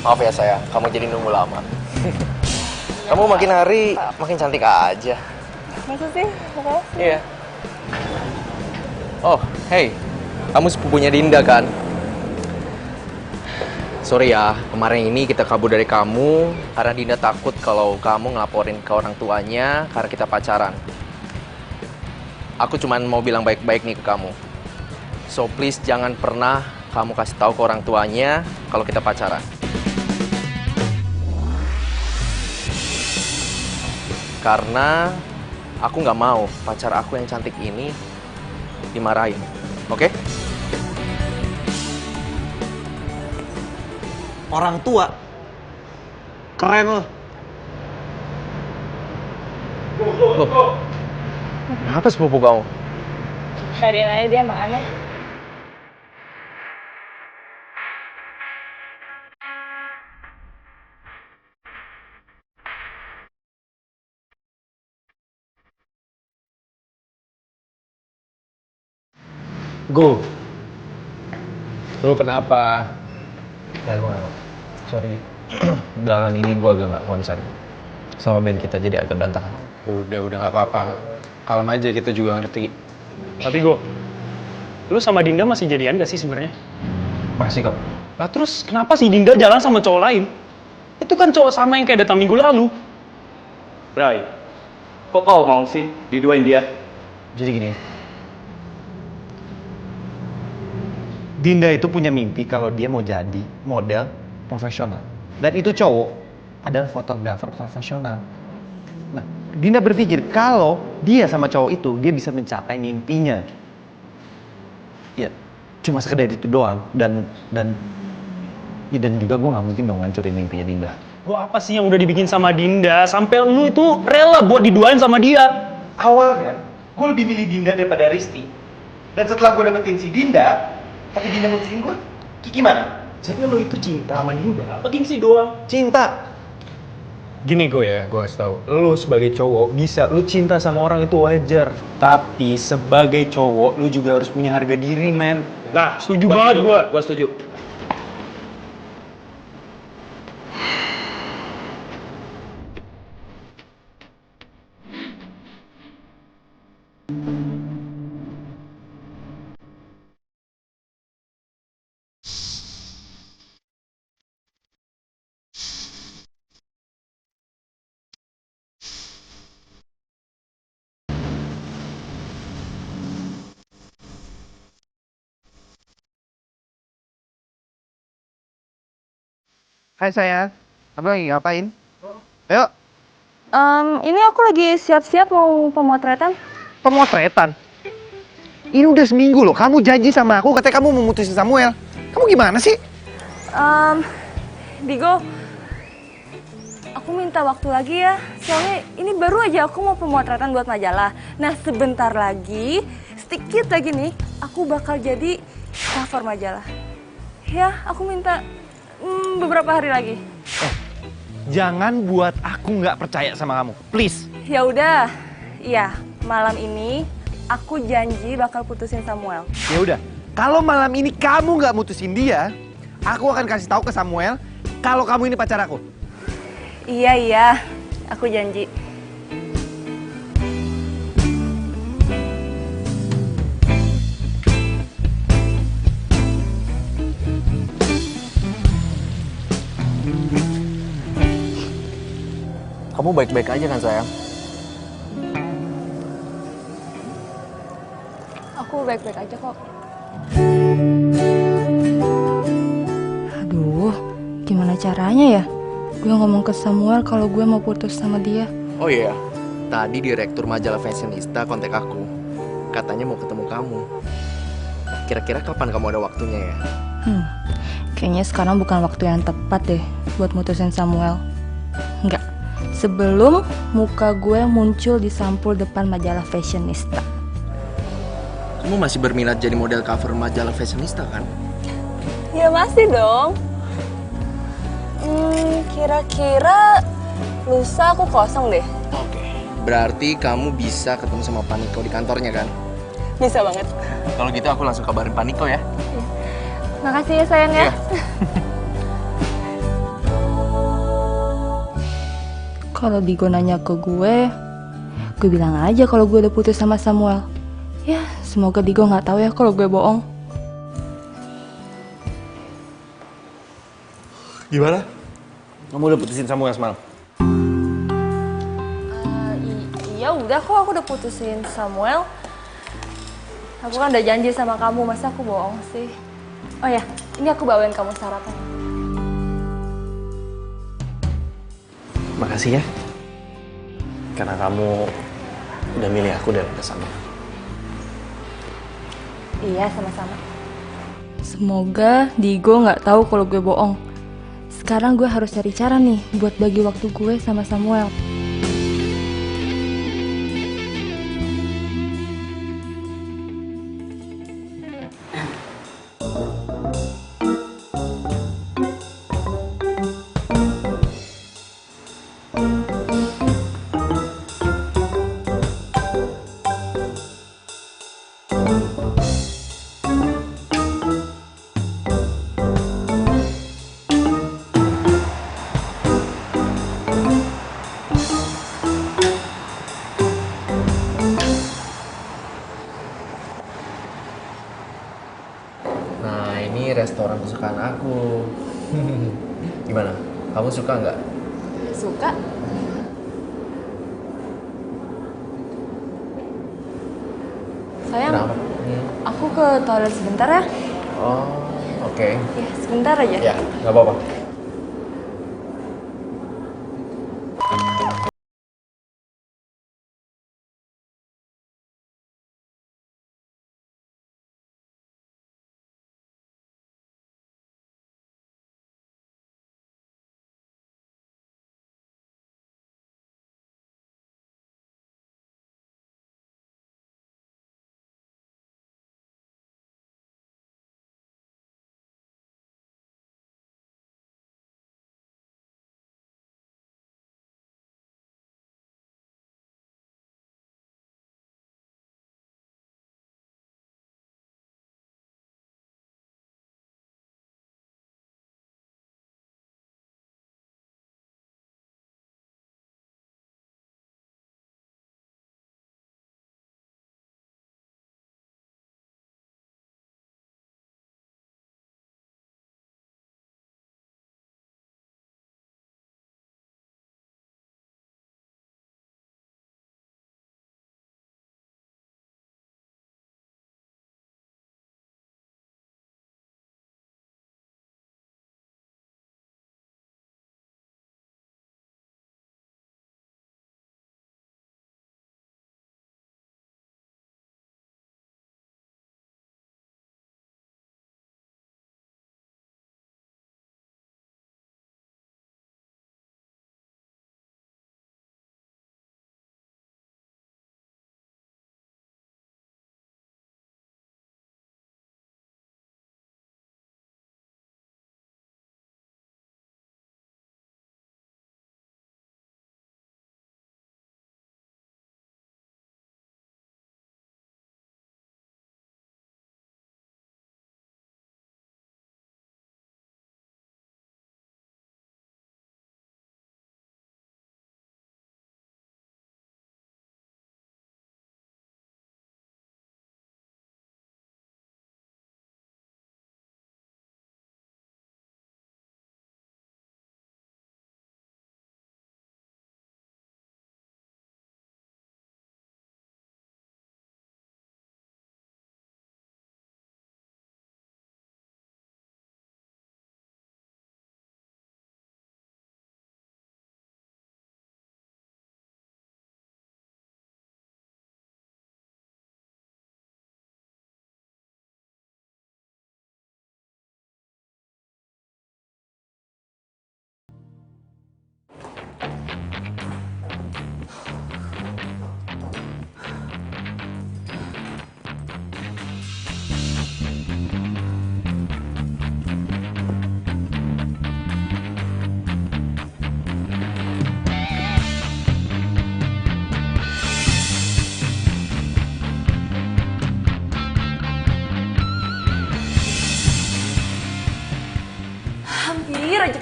Maaf ya sayang, kamu jadi nunggu lama. Kamu makin hari makin cantik aja. Masa sih? Makasih. Iya. Oh, hey, kamu sepupunya Dinda kan? Sorry ya, kemarin ini kita kabur dari kamu karena Dinda takut kalau kamu ngelaporin ke orang tuanya karena kita pacaran. Aku cuman mau bilang baik-baik nih ke kamu. So please jangan pernah kamu kasih tahu ke orang tuanya kalau kita pacaran. Karena aku nggak mau pacar aku yang cantik ini dimarahin, oke? Orang tua? Keren loh. Loh, kenapa sepupu kamu? Cariin aja dia emang aneh. Go. Lu kenapa? Ya gue gak, sorry. Belakangan ini gue agak gak konsen sama band kita, jadi agak berantakan. Udah gak apa-apa. Kalem aja, kita juga ngerti. Tapi Go, lu sama Dinda masih jadian gak sih sebenarnya? Masih kok. Lah terus kenapa sih Dinda jalan sama cowok lain? Itu kan cowok sama yang kayak datang minggu lalu. Bray, kok kau mau sih diduain dia? Jadi gini, Dinda itu punya mimpi kalau dia mau jadi model profesional. Dan itu cowok adalah fotografer profesional. Nah, Dinda berpikir kalau dia sama cowok itu, dia bisa mencapai mimpinya. Ya, cuma sekedar itu doang. Dan juga gue gak mungkin dong ngancurin mimpinya Dinda. Gua apa sih yang udah dibikin sama Dinda sampai lu itu rela buat diduain sama dia? Awalnya, gue lebih milih Dinda daripada Risti. Dan setelah gue dapetin si Dinda, tapi Dinda mutusin gue, gimana? Jadi lo itu cinta sama Dinda? Apa gengsi doang? Cinta. Gini gue kasih tau, lo sebagai cowok bisa, lo cinta sama orang itu wajar. Tapi sebagai cowok, lo juga harus punya harga diri, men. Nah, setuju banget gue. Gue setuju. Hai sayang, kamu lagi ngapain? Ayo. Ini aku lagi siap-siap mau pemotretan. Pemotretan? Ini udah seminggu loh, kamu janji sama aku katanya kamu mau mutusin Samuel. Kamu gimana sih? Digo, aku minta waktu lagi ya. Soalnya ini baru aja aku mau pemotretan buat majalah. Nah sebentar lagi, sedikit lagi nih, aku bakal jadi cover majalah. Ya, aku minta beberapa hari lagi. Jangan buat aku nggak percaya sama kamu, please. Ya udah, iya malam ini aku janji bakal putusin Samuel. Ya udah, kalau malam ini kamu nggak mutusin dia, aku akan kasih tahu ke Samuel kalau kamu ini pacar aku. Iya, aku janji. Kamu baik-baik aja kan sayang? Aku baik-baik aja kok. Aduh, gimana caranya ya? Gue ngomong ke Samuel kalau gue mau putus sama dia. Oh iya, tadi direktur majalah Fashionista kontak aku. Katanya mau ketemu kamu. Kira-kira kapan kamu ada waktunya ya? Kayaknya sekarang bukan waktu yang tepat deh buat mutusin Samuel. Enggak, sebelum muka gue muncul di sampul depan majalah Fashionista. Kamu masih berminat jadi model cover majalah Fashionista kan? Ya masih dong. Kira-kira lusa aku kosong deh. Oke. Berarti kamu bisa ketemu sama Paniko di kantornya kan? Bisa banget. Kalau gitu aku langsung kabarin Paniko ya. Makasih ya sayang ya. Kalau Digo nanya ke gue bilang aja kalau gue udah putus sama Samuel. Ya, semoga Digo nggak tahu ya kalau gue bohong. Gimana? Kamu udah putusin Samuel semalam? Iya udah kok, aku udah putusin Samuel. Aku kan udah janji sama kamu, masa aku bohong sih? Oh ya, ini aku bawain kamu sarapan. Makasih ya. Karena kamu udah milih aku daripada Samuel. Iya, sama-sama. Semoga Digo nggak tahu kalau gue bohong. Sekarang gue harus cari cara nih buat bagi waktu gue sama Samuel. Nah, ini restoran kesukaan aku. Gimana? Kamu suka nggak? Suka? Sayang, Kenapa? aku ke toilet sebentar ya. Oh, oke. Ya, sebentar aja. Ya, nggak apa-apa.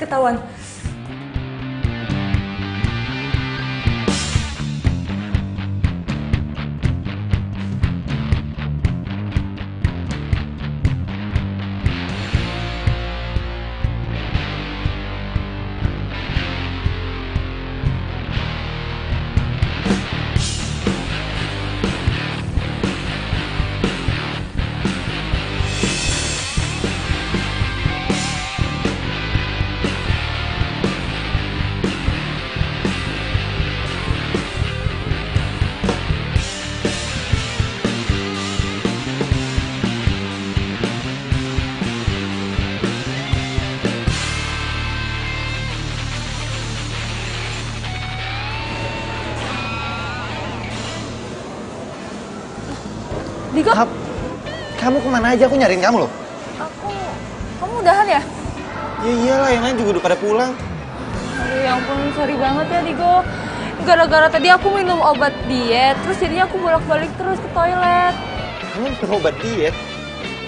ketahuan. Diko? Kamu kemana aja? Aku nyariin kamu loh. Kamu udahan ya? Ya iyalah, yang lain juga udah pada pulang. Aduh ya ampun, sorry banget ya Digo. Gara-gara tadi aku minum obat diet, terus jadinya aku bolak-balik terus ke toilet. Kamu minum obat diet?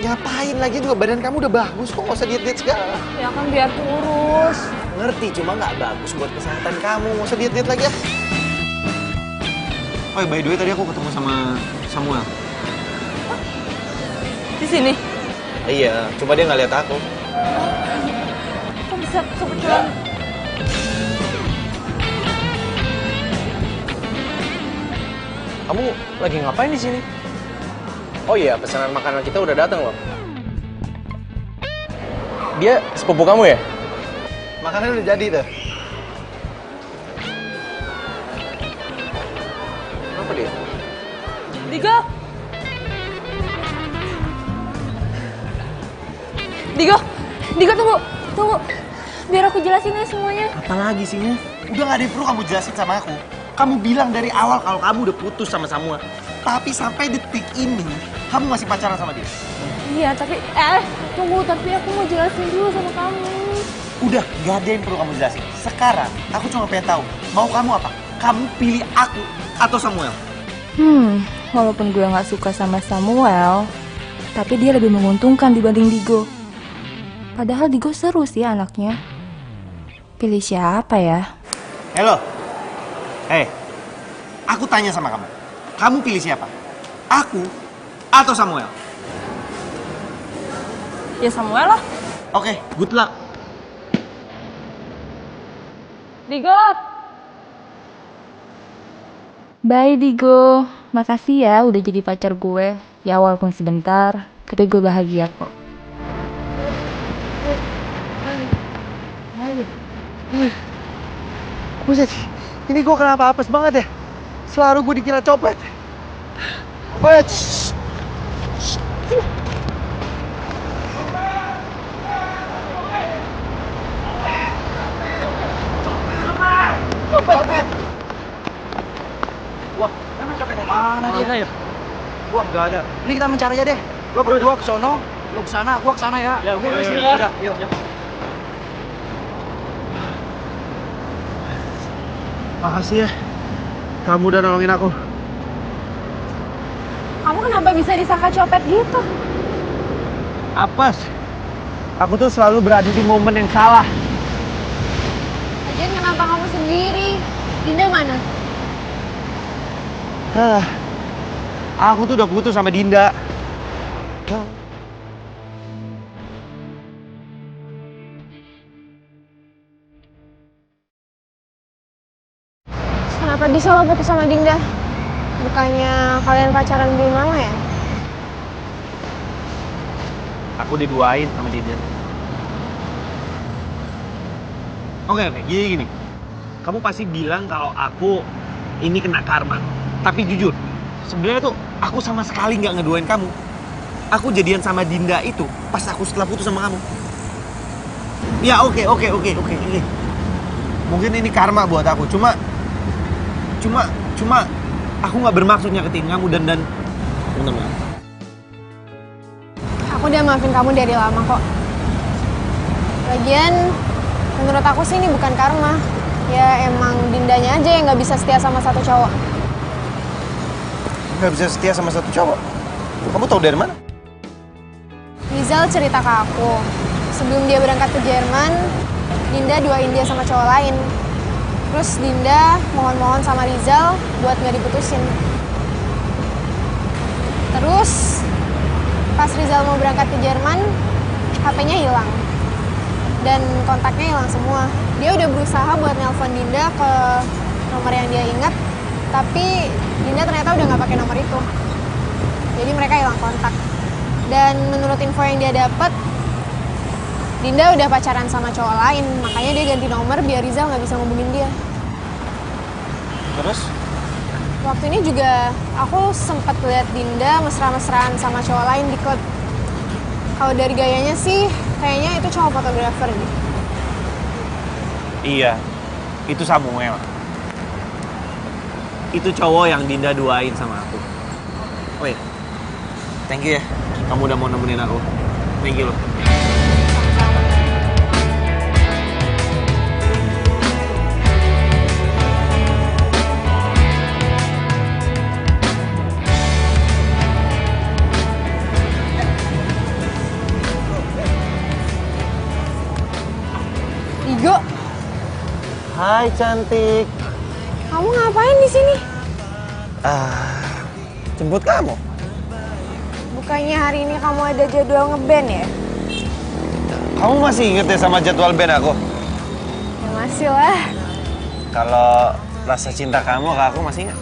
Ngapain lagi juga, badan kamu udah bagus kok, nggak usah diet-diet segala. Ya kan biar kurus. Ngerti, cuma nggak bagus buat kesehatan kamu, nggak usah diet-diet lagi ya. Oh by the way, tadi aku ketemu sama Samuel. Di sini? Iya, cuma dia nggak lihat aku. Kok bisa kebetulan? Kamu lagi ngapain di sini? Oh iya, pesanan makanan kita udah datang loh. Dia sepupu kamu ya? Makanannya udah jadi tuh. Apa dia? Digo! Digo tunggu. Biar aku jelasin ya semuanya. Apalagi sih, udah nggak ada yang perlu kamu jelasin sama aku. Kamu bilang dari awal kalau kamu udah putus sama Samuel. Tapi sampai detik ini, kamu masih pacaran sama dia. Iya, tapi tunggu, tapi aku mau jelasin dulu sama kamu. Udah, gak ada yang perlu kamu jelasin. Sekarang, aku cuma pengen tahu, mau kamu apa? Kamu pilih aku atau Samuel? Walaupun gue nggak suka sama Samuel, tapi dia lebih menguntungkan dibanding Digo. Padahal Digo seru sih anaknya. Pilih siapa ya? Halo. Aku tanya sama kamu. Kamu pilih siapa? Aku atau Samuel? Ya Samuel lah. Oke, good luck. Digo. Bye Digo. Makasih ya udah jadi pacar gue. Ya walaupun sebentar, tapi gue bahagia kok. Buset, ini gue kenapa apes banget ya? Selalu gue dikira copet. Wah, emang copet mana dia ya? Gua nggak ada. Ini kita mencari aja deh. Gua berdua ke sono, lu ke sana, gua ke sana ya. Ya, gua sini ya. Udah, yuk. Makasih ya, kamu udah nolongin aku. Kamu kenapa bisa disangka copet gitu? Apes, aku tuh selalu berada di momen yang salah. Lagian kenapa kamu sendiri? Dinda mana? Aku tuh udah putus sama Dinda. Kenapa bisa lo putus sama Dinda? Bukannya kalian pacaran belum lama ya? Aku diduain sama Dinda. Oke, gini. Kamu pasti bilang kalau aku ini kena karma. Tapi jujur, sebenarnya tuh aku sama sekali nggak ngeduain kamu. Aku jadian sama Dinda itu pas aku setelah putus sama kamu. Ya oke. Mungkin ini karma buat aku. Cuma aku nggak bermaksud nyakitin kamu dan bener. Aku udah maafin kamu dari lama kok. Lagian, menurut aku sih ini bukan karma. Ya emang Dindanya aja yang nggak bisa setia sama satu cowok. Nggak bisa setia sama satu cowok? Kamu tahu dari mana? Rizal cerita ke aku, sebelum dia berangkat ke Jerman, Dinda duain dia sama cowok lain. Terus Dinda mohon-mohon sama Rizal buat nggak diputusin. Terus pas Rizal mau berangkat ke Jerman, HP-nya hilang. Dan kontaknya hilang semua. Dia udah berusaha buat nelpon Dinda ke nomor yang dia ingat, tapi Dinda ternyata udah nggak pakai nomor itu. Jadi mereka hilang kontak. Dan menurut info yang dia dapat, Dinda udah pacaran sama cowok lain, makanya dia ganti nomor biar Rizal nggak bisa ngubungin dia. Terus? Waktu ini juga aku sempat lihat Dinda mesra-mesraan sama cowok lain di klub. Kalau dari gayanya sih, kayaknya itu cowok fotografer gitu. Iya, itu Samuel. Itu cowok yang Dinda duain sama aku. Wait, thank you ya. Kamu udah mau nemenin aku. Thank you loh. Digo, Hai cantik. kamu ngapain di sini? Jemput kamu. Bukannya hari ini kamu ada jadwal ngeband ya? Kamu masih inget ya sama jadwal band aku? Ya masih lah. Kalau rasa cinta kamu ke aku masih ingat?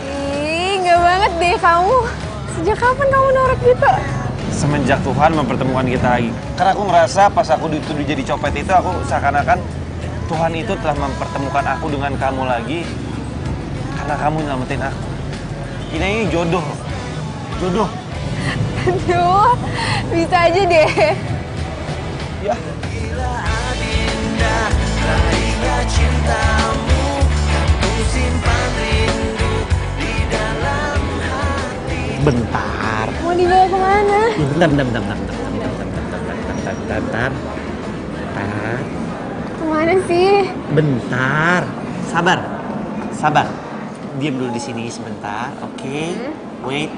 Ih, nggak banget deh kamu. Sejak kapan kamu norak gitu? Semenjak Tuhan mempertemukan kita lagi. Karena aku ngerasa pas aku dituduh jadi copet itu, aku seakan-akan Tuhan itu telah mempertemukan aku dengan kamu lagi. Karena kamu nyelamatin aku. Ini jodoh. Jodoh. Aduh, bisa aja deh. Ya. Bentar. Mau dibawa kemana? Bentar. Kemana sih? Bentar. Sabar. Diam dulu di sini sebentar, oke? Wait.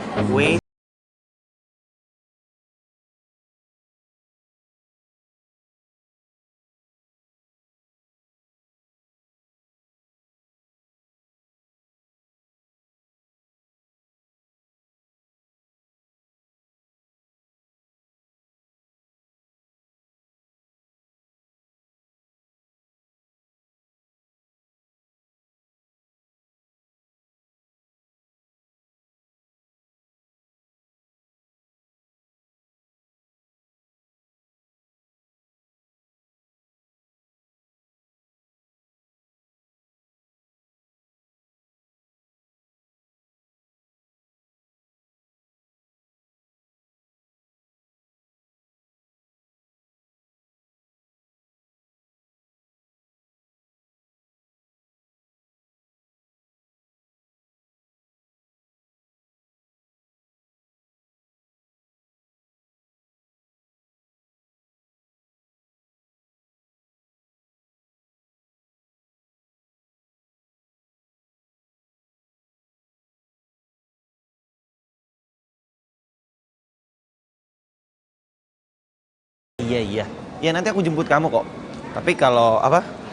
Iya. Ya nanti aku jemput kamu kok. Tapi kalau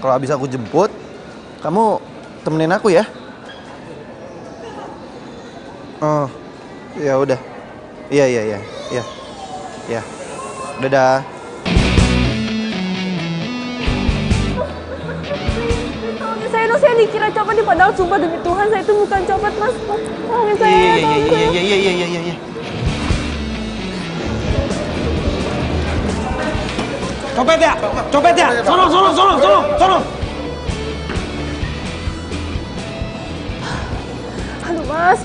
habis aku jemput, kamu temenin aku ya. Oh, ya udah. Iya. Ya. Dadah. Saya dikira copet nih, padahal sumpah demi Tuhan saya itu bukan copet, Mas. Tolongin saya. Iya. Copet ya. Sono. Aduh, Mas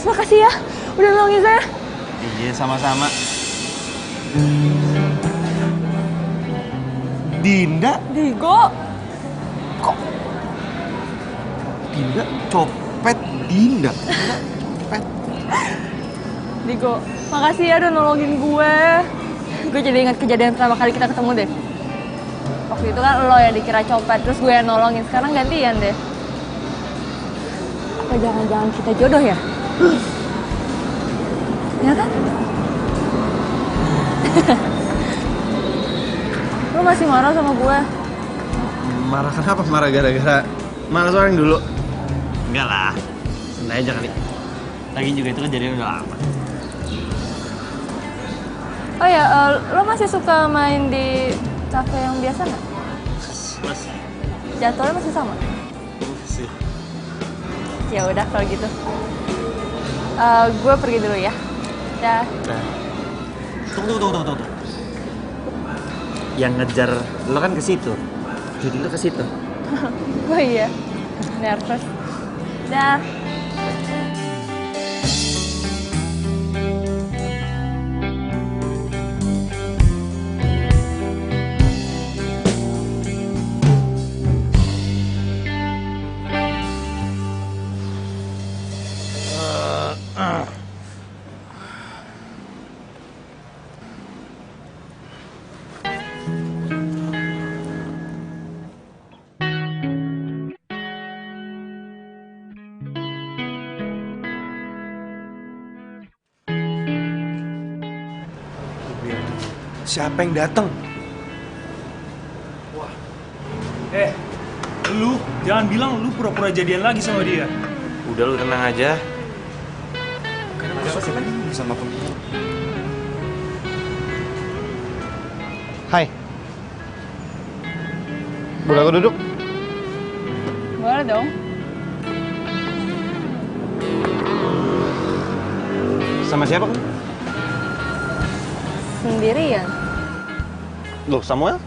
makasih ya. Udah nolongin saya. Iya, sama-sama. Dinda? Digo. Kok? Dinda copet Dinda. Copet. Digo, makasih ya udah nolongin gue. Gue jadi ingat kejadian pertama kali kita ketemu deh. Waktu itu kan lo yang dikira copet, terus gue yang nolongin. Sekarang gantian deh. Apa jangan-jangan kita jodoh ya? Ya kan? Lo masih marah sama gue? Marah kenapa? Marah gara-gara malas orang dulu? Enggak lah, santai aja kali. Lagi juga itu kejadian udah lama. Oh ya, lo masih suka main di cafe yang biasa nggak? Masih. Jadwalnya masih sama? Masih. Ya udah kalau gitu. Gue pergi dulu ya. Dah. Tunggu. Yang ngejar lo kan ke situ. Jadi lo ke situ. Oh iya, nervous. Dah. Siapa yang datang? Wah. Lu jangan bilang lu pura-pura jadian lagi sama dia. Udah lu tenang aja. Ada apa sih lagi sama pemimpin? Hai. Boleh aku duduk? Boleh dong. Sama siapa kan? Sendirian. Loh, Samuel?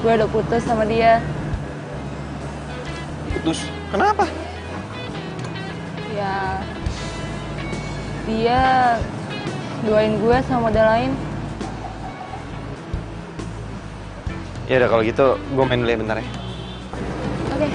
Gue udah putus sama dia. Putus? Kenapa? Ya, dia doain gue sama model lain. Ya udah kalau gitu, gue main dulu ya bentar ya. Oke.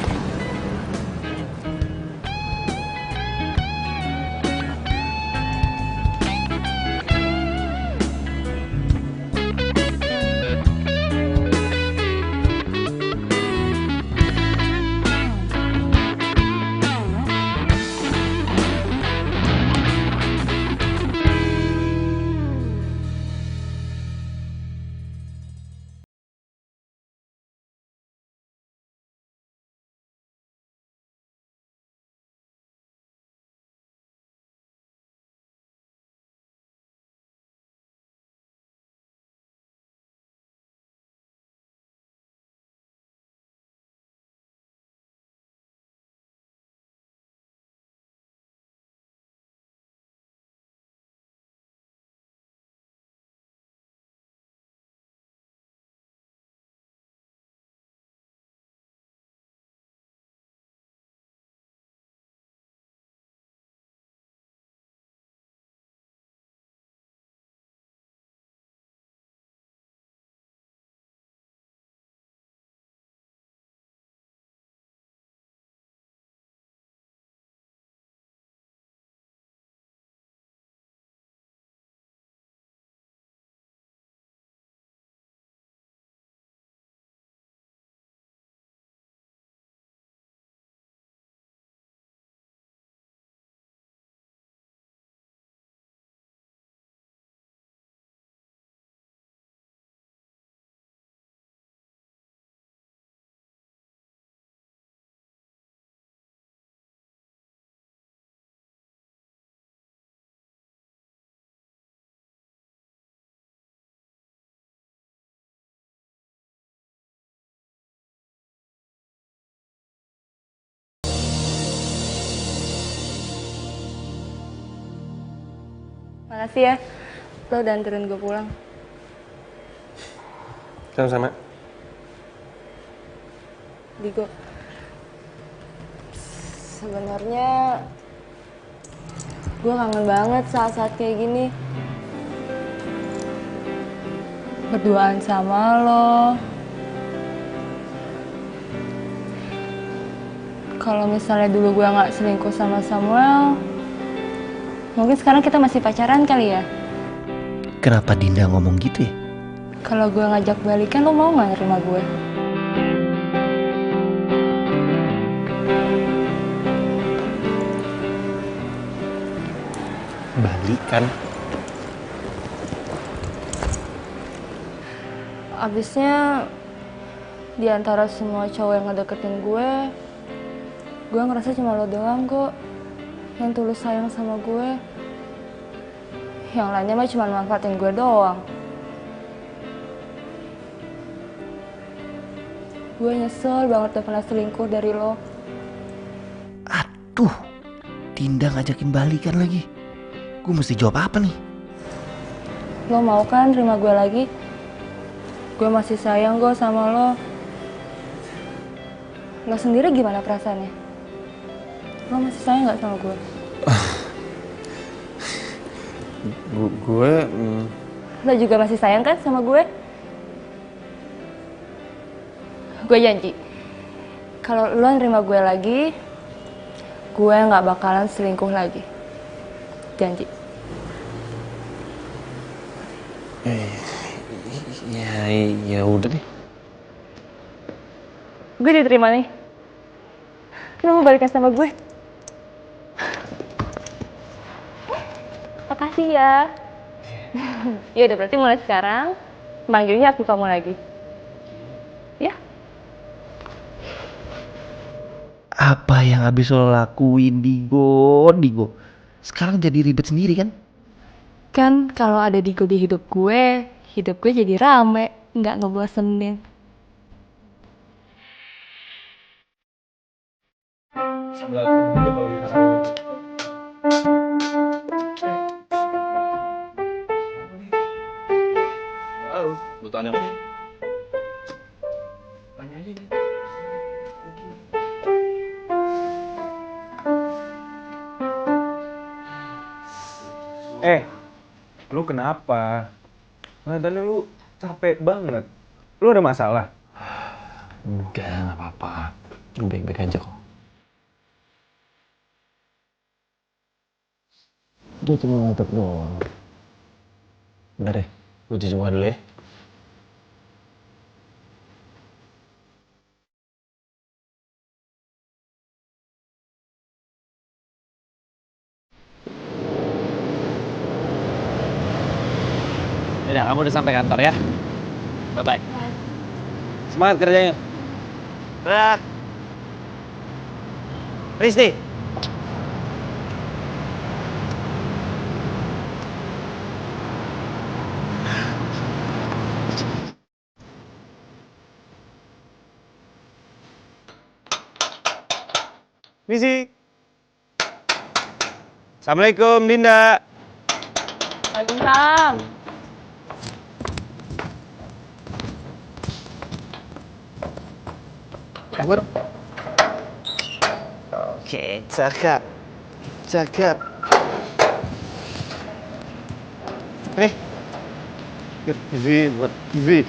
Makasih ya, lo udah anterin gue pulang. Sama-sama. Digo, sebenarnya gue kangen banget saat-saat kayak gini. Berduaan sama lo. Kalau misalnya dulu gue nggak selingkuh sama Samuel, mungkin sekarang kita masih pacaran kali ya? Kenapa Dinda ngomong gitu ya? Kalau gue ngajak balikan, lo mau nggak nerima gue? Balikan? Abisnya di antara semua cowok yang ngedeketin gue ngerasa cuma lo doang kok yang tulus sayang sama gue. Yang lainnya mah cuma manfaatin gue doang. Gue nyesel banget udah pernah selingkuh dari lo. Aduh, Dinda ngajakin balikan lagi. Gue mesti jawab apa nih? Lo mau kan terima gue lagi? Gue masih sayang kok sama lo. Lo sendiri gimana perasaannya? Lo masih sayang gak sama gue? Lo juga masih sayang kan sama gue? Gue janji, kalau lo nerima gue lagi, gue gak bakalan selingkuh lagi. Janji. Ya udah deh. Gue diterima nih. Lo mau balikan sama gue? Makasih ya. Ya udah, berarti mulai sekarang manggilnya aku kamu lagi. Ya? Apa yang habis lo lakuin, Digo? Sekarang jadi ribet sendiri kan? Kan kalau ada Digo di hidup gue jadi rame, nggak ngebosenin. Lu tanya. Lu kenapa? Kelihatannya lu capek banget. Lu ada masalah? Enggak, nggak apa-apa. Gue baik-baik aja kok. Gue cuma ngantuk doang. Bentar deh, gue cuci muka dulu ya. Udah, kamu udah sampai kantor ya? Bye-bye. Semangat kerjanya. Berat. Risti. Misi. Assalamualaikum, Dinda. Waalaikumsalam. Oke, cakep. Nih. Buat TV.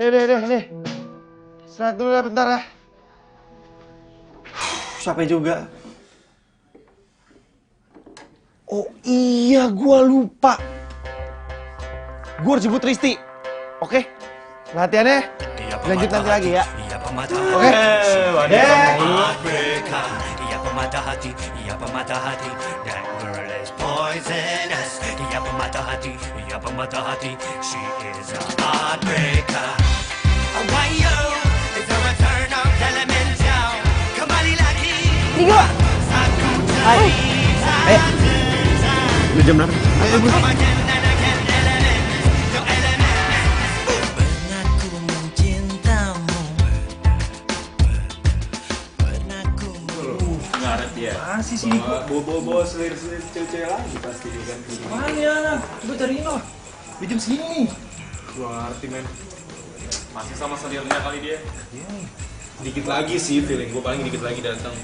Deh. Istirahat dulu ya bentar ya. Capek juga. Oh iya, gua lupa. Gua harus jemput Risti. Oke? Latihannya lanjut nanti lagi ya. Oke? Ia pemata hati, ia pemata hati. That girl is poisonous. Ia pemata hati. She is a heartbreaker. Wayo, it's a return of Elemental. Kembali lagi. Digo. Hai. Udah jam berapa? Ayo, bro. Masih sih bawa selir-selir cewek-cewek lagi pasti dia kan. Mana? Gue cariin loh. Di jam segini. Gue ngerti men. Masih sama selirnya kali dia. Dikit lagi sih feeling gue, paling dikit lagi datang.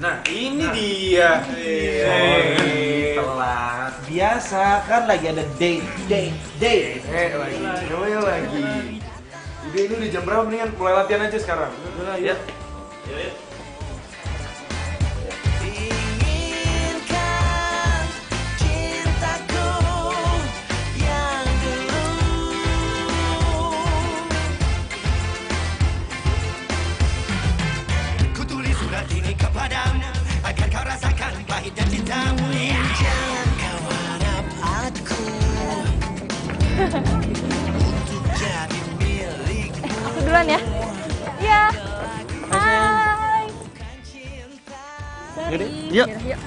Nah, ini dia. Telat. Biasa kan lagi ada date. Lagi. Udah ini udah jam berapa, mendingan mulai latihan aja sekarang. Udah, yuk. Yuk. Agar kau rasakan pahit dan cintamu. Jangan kau harap aku untuk jadi milikmu. Aku duluan ya. Iya. Hai. Yaudah, yuk. Yuk.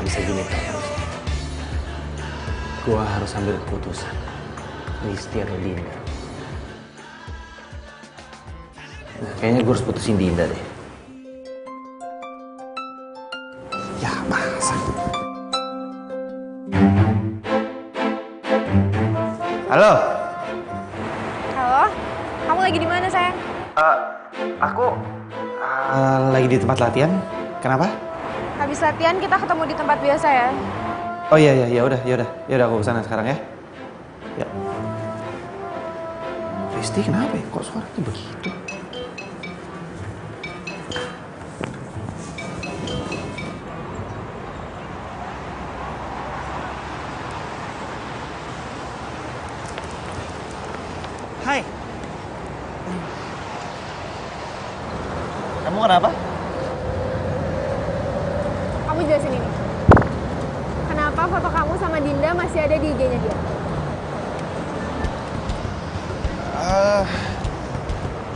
Bisa gini terus. Gua harus ambil keputusan. Setia ke Dinda. Nah, kayaknya gue harus putusin Dinda deh. Ya masa. Halo. Halo, kamu lagi di mana sayang? Aku lagi di tempat latihan. Kenapa? Habis latihan kita ketemu di tempat biasa ya. Oh iya ya udah aku kesana sekarang ya. Ya. Risti kenapa ya? Kok suaranya begitu? Hai. Kamu kenapa? Kamu jelasin ini. Kenapa foto kamu sama Dinda masih ada di IG-nya dia?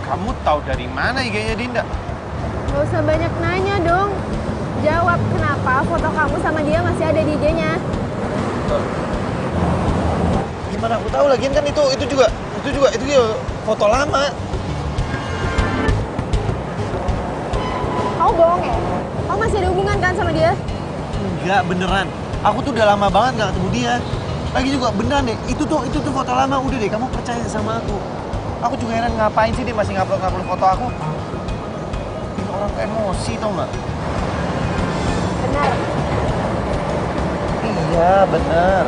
Kamu tahu dari mana IG-nya Dinda? Gak usah banyak nanya dong. Jawab kenapa foto kamu sama dia masih ada di IG-nya. Gimana aku tahu lagian kan itu juga foto lama. Kamu bohong ya? Kamu masih ada hubungan kan sama dia? Enggak, beneran. Aku tuh udah lama banget gak ketemu dia. Lagi juga beneran deh, itu tuh foto lama. Udah deh, kamu percaya sama aku. Aku juga heran ngapain sih dia masih ngupload foto aku. Ini orang emosi tau gak? Benar. Iya, bener.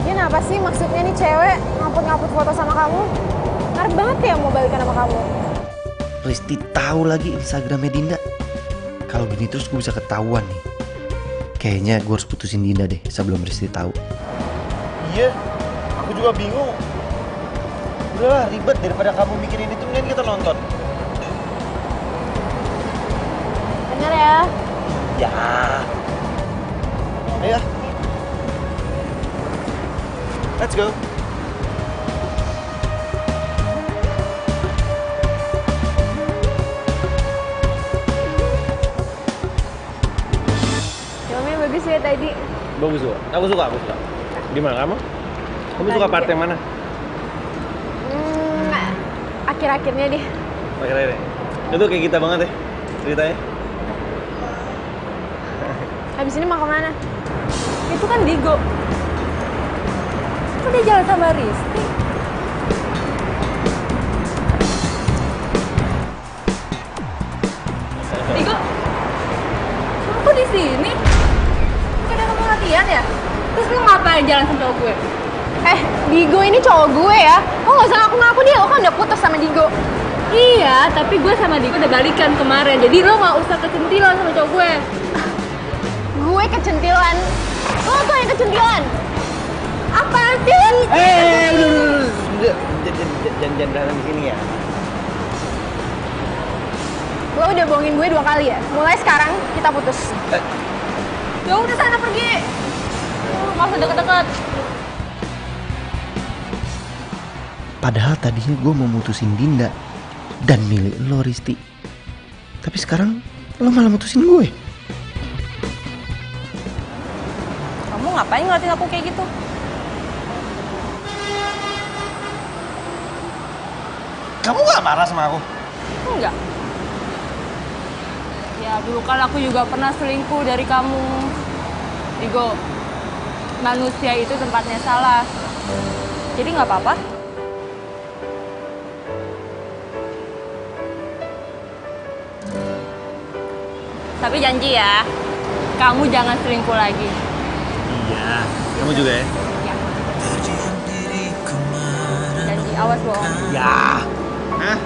Dia kenapa sih maksudnya nih cewek ngupload foto sama kamu? Ngarep banget ya mau balikan sama kamu. Risti tahu lagi Instagramnya Dinda. Kalau gini terus gue bisa ketahuan nih. Kayaknya gue harus putusin Dinda deh sebelum Risti tahu. Iya, aku juga bingung. Udahlah, ribet daripada kamu mikirin itu, mending kita nonton. Bener ya? Ya. Ayo. Let's go. Filmnya bagus ya tadi. Bagus juga. Aku suka. Gimana kamu? Kamu suka part yang mana? Akhir-akhirnya deh. Akhirnya. Itu kayak kita banget ya ceritanya. Habis ini mau kemana? Itu kan Digo. Kok dia jalan sama Risti? Digo, kok di sini? Bukannya kamu latihan ya? Terus lu ngapain jalan sama cowok gue? Digo ini cowok gue ya. Lo gak usah ngaku-ngaku dia, lo kan udah putus sama Digo. Iya, tapi gue sama Digo udah balikan kemarin. Jadi lo gak usah kecentilan sama cowok gue. Gue kecentilan? Lo tuh yang kecentilan. Apa sih? Udah. Jangan berantem di sini ya. Lo udah bohongin gue 2 kali ya. Mulai sekarang kita putus. Ya udah sana pergi. nggak usah deket-deket. Padahal tadinya gue mau mutusin Dinda dan milih lo, Risti. Tapi sekarang lo malah mutusin gue. Kamu ngapain ngeliatin aku kayak gitu? Kamu gak marah sama aku? Enggak. Ya dulu kan aku juga pernah selingkuh dari kamu. Digo, manusia itu tempatnya salah. Jadi nggak apa-apa. Tapi janji ya, kamu jangan selingkuh lagi. Iya, kamu juga ya? Janji, awas bohong. Ya. Hah?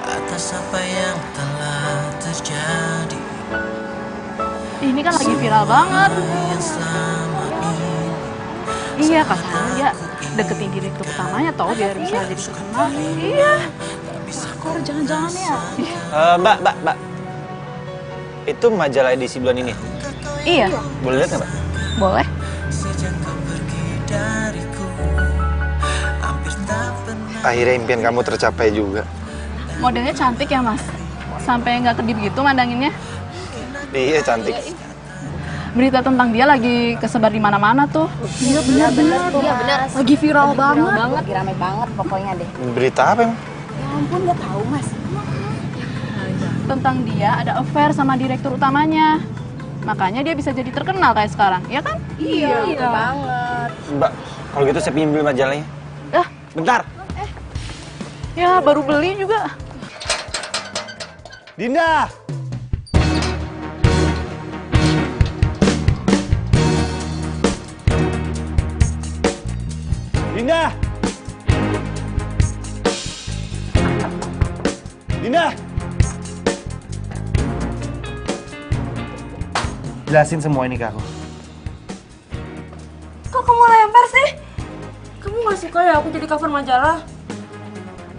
Atas apa yang telah terjadi. Ini kan lagi viral banget. Iya, katanya dia deketin direktur utamanya tau biar bisa jadi terkenal. Iya. Kok jangan-jangan ya? Mbak. Itu majalah edisi bulan ini? Iya. Boleh lihat nggak, Mbak? Boleh. Akhirnya impian kamu tercapai juga. Modelnya cantik ya, Mas? Sampai nggak kedip gitu mandanginnya. Iya, cantik. Berita tentang dia lagi kesebar di mana-mana tuh. Iya benar. Iya benar. Lagi viral banget. Lagi rame banget pokoknya deh. Berita apa emang? Ya ampun, nggak tahu Mas. Tentang dia ada affair sama direktur utamanya. Makanya dia bisa jadi terkenal kayak sekarang, ya kan? Iya banget. Mbak, kalau gitu saya pinjam dulu majalahnya. Bentar. Ya baru beli juga. Dinda! Dinda! Dinda! Jelasin semua ini ke aku. Kok kamu lempar sih? Kamu gak suka ya aku jadi cover majalah?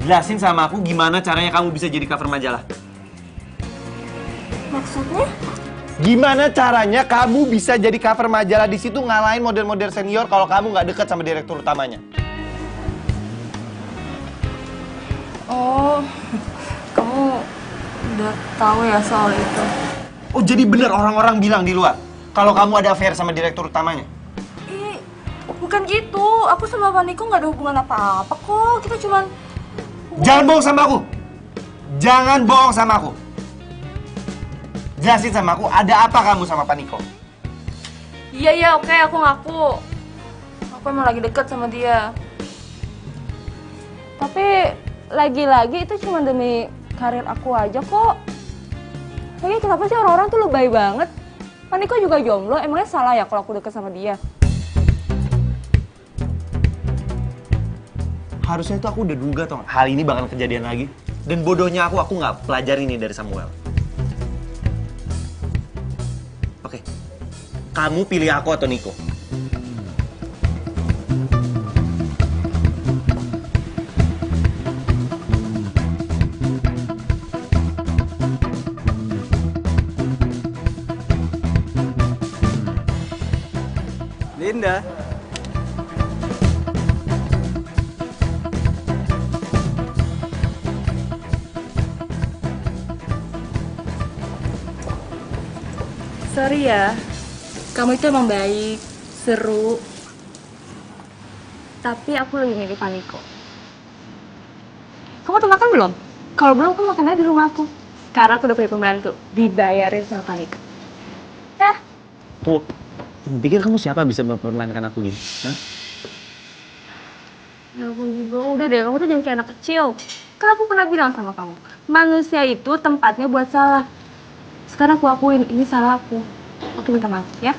Jelasin sama aku gimana caranya kamu bisa jadi cover majalah. Maksudnya? Gimana caranya kamu bisa jadi cover majalah di situ ngalahin model-model senior kalau kamu nggak dekat sama direktur utamanya? Oh, kamu udah tahu ya soal itu? Oh, jadi bener orang-orang bilang di luar kalau kamu ada affair sama direktur utamanya? Bukan gitu, aku sama Pak Niko nggak ada hubungan apa-apa kok. Kita cuman... Jangan bohong sama aku! Jangan bohong sama aku! Jelasin sama aku, ada apa kamu sama Pak Niko? Iya, oke, aku ngaku. Aku emang lagi deket sama dia. Tapi lagi-lagi itu cuma demi karir aku aja kok. Lagi kenapa sih orang-orang tuh lebay banget? Pak Niko juga jomblo, emangnya salah ya kalau aku deket sama dia? Harusnya itu aku udah duga tau gak? Hal ini bakal kejadian lagi. Dan bodohnya aku nggak pelajari ini dari Samuel. Oke, kamu pilih aku atau Niko? Linda. Sorry ya, kamu itu emang baik, seru. Tapi aku lebih milih Pak Niko. Kamu udah makan belum? Kalau belum, kamu makan aja di rumah aku. Karena aku udah punya pembantu, dibayarin sama Pak Niko. Ya. Tuh, pikir kamu siapa bisa mempermainkan aku gini? Hah? Ya aku juga, udah deh, kamu tuh jangan kayak anak kecil. Kan aku pernah bilang sama kamu, manusia itu tempatnya buat salah. Sekarang aku akuin, ini salah aku. Aku minta maaf, ya.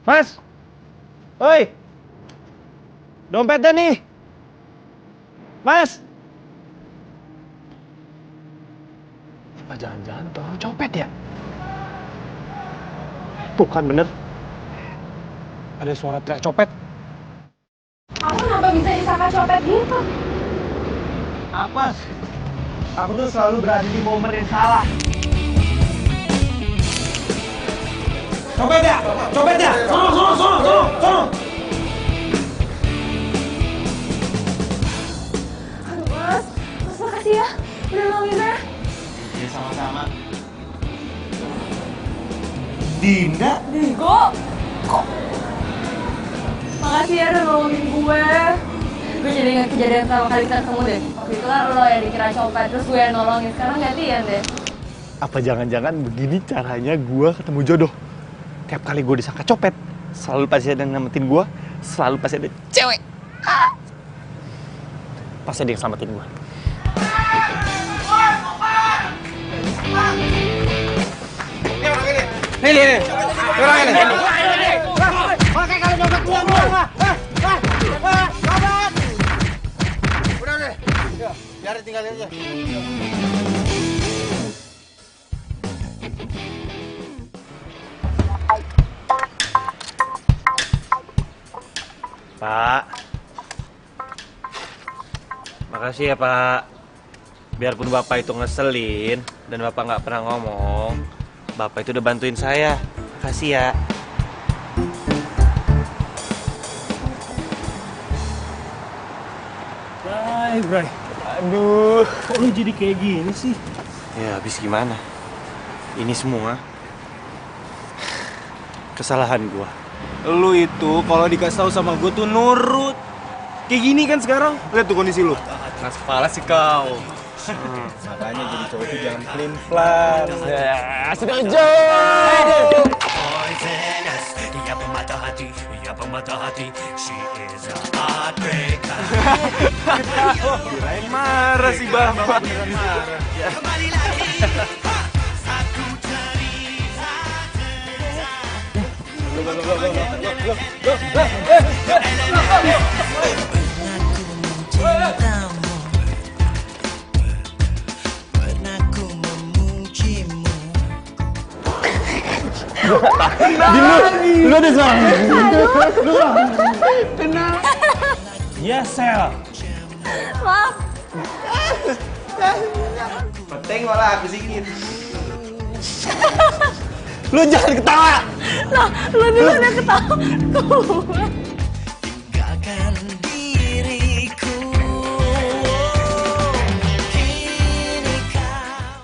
Mas! Oi! Dompetnya nih! Mas! Apa jangan-jangan tuh orang copet ya? Bukan bener. Ada suara teriak copet. Aku kenapa bisa disangka copet gitu? Apa? Aku tuh selalu berada di momen yang salah. Copet ya! Copet ya! Sono! Aduh mas makasih ya udah nolongin saya. Ya sama-sama. Dinda? Digo. Kok? Makasih ya udah nolongin gue. Gue jadi ingat kejadian sama kali ketemu deh. Waktu itu kan lo yang dikira copet, terus gue yang nolongin. Sekarang gantian deh. Apa jangan-jangan begini caranya gue ketemu jodoh? Tiap kali gue disangka copet, selalu pasti ada yang nyelamatin gue, selalu pasti ada cewek. Pasti ada yang selamatin gue. Ini. Orang ini. Oke, kalau dompet gua. Udah deh. Biarin tinggalin aja. Pak. Makasih ya, Pak. Biarpun Bapak itu ngeselin dan Bapak nggak pernah ngomong, Bapak itu udah bantuin saya. Makasih ya. Bray. Aduh, kok lu jadi kayak gini sih? Ya, habis gimana? Ini semua kesalahan gua. Lu itu kalau dikasih tahu sama gue tuh nurut. Kayak gini kan sekarang. Lihat tuh kondisi lu. Keras kepala sih kau. Makanya jadi cowok itu jangan pelin-pelan. Ya, setuju. Poisonous, ia pemata hati, she is a heartbreaker. Kirain marah sih Bapak. Beneran marah. Kembali lagi, aku cerita. Lu ada suara. Tenang. Yes, Sel. Maaf. Penting malah aku sikit. Lu jangan ketawa. Nah, lu dulu yang ketawa.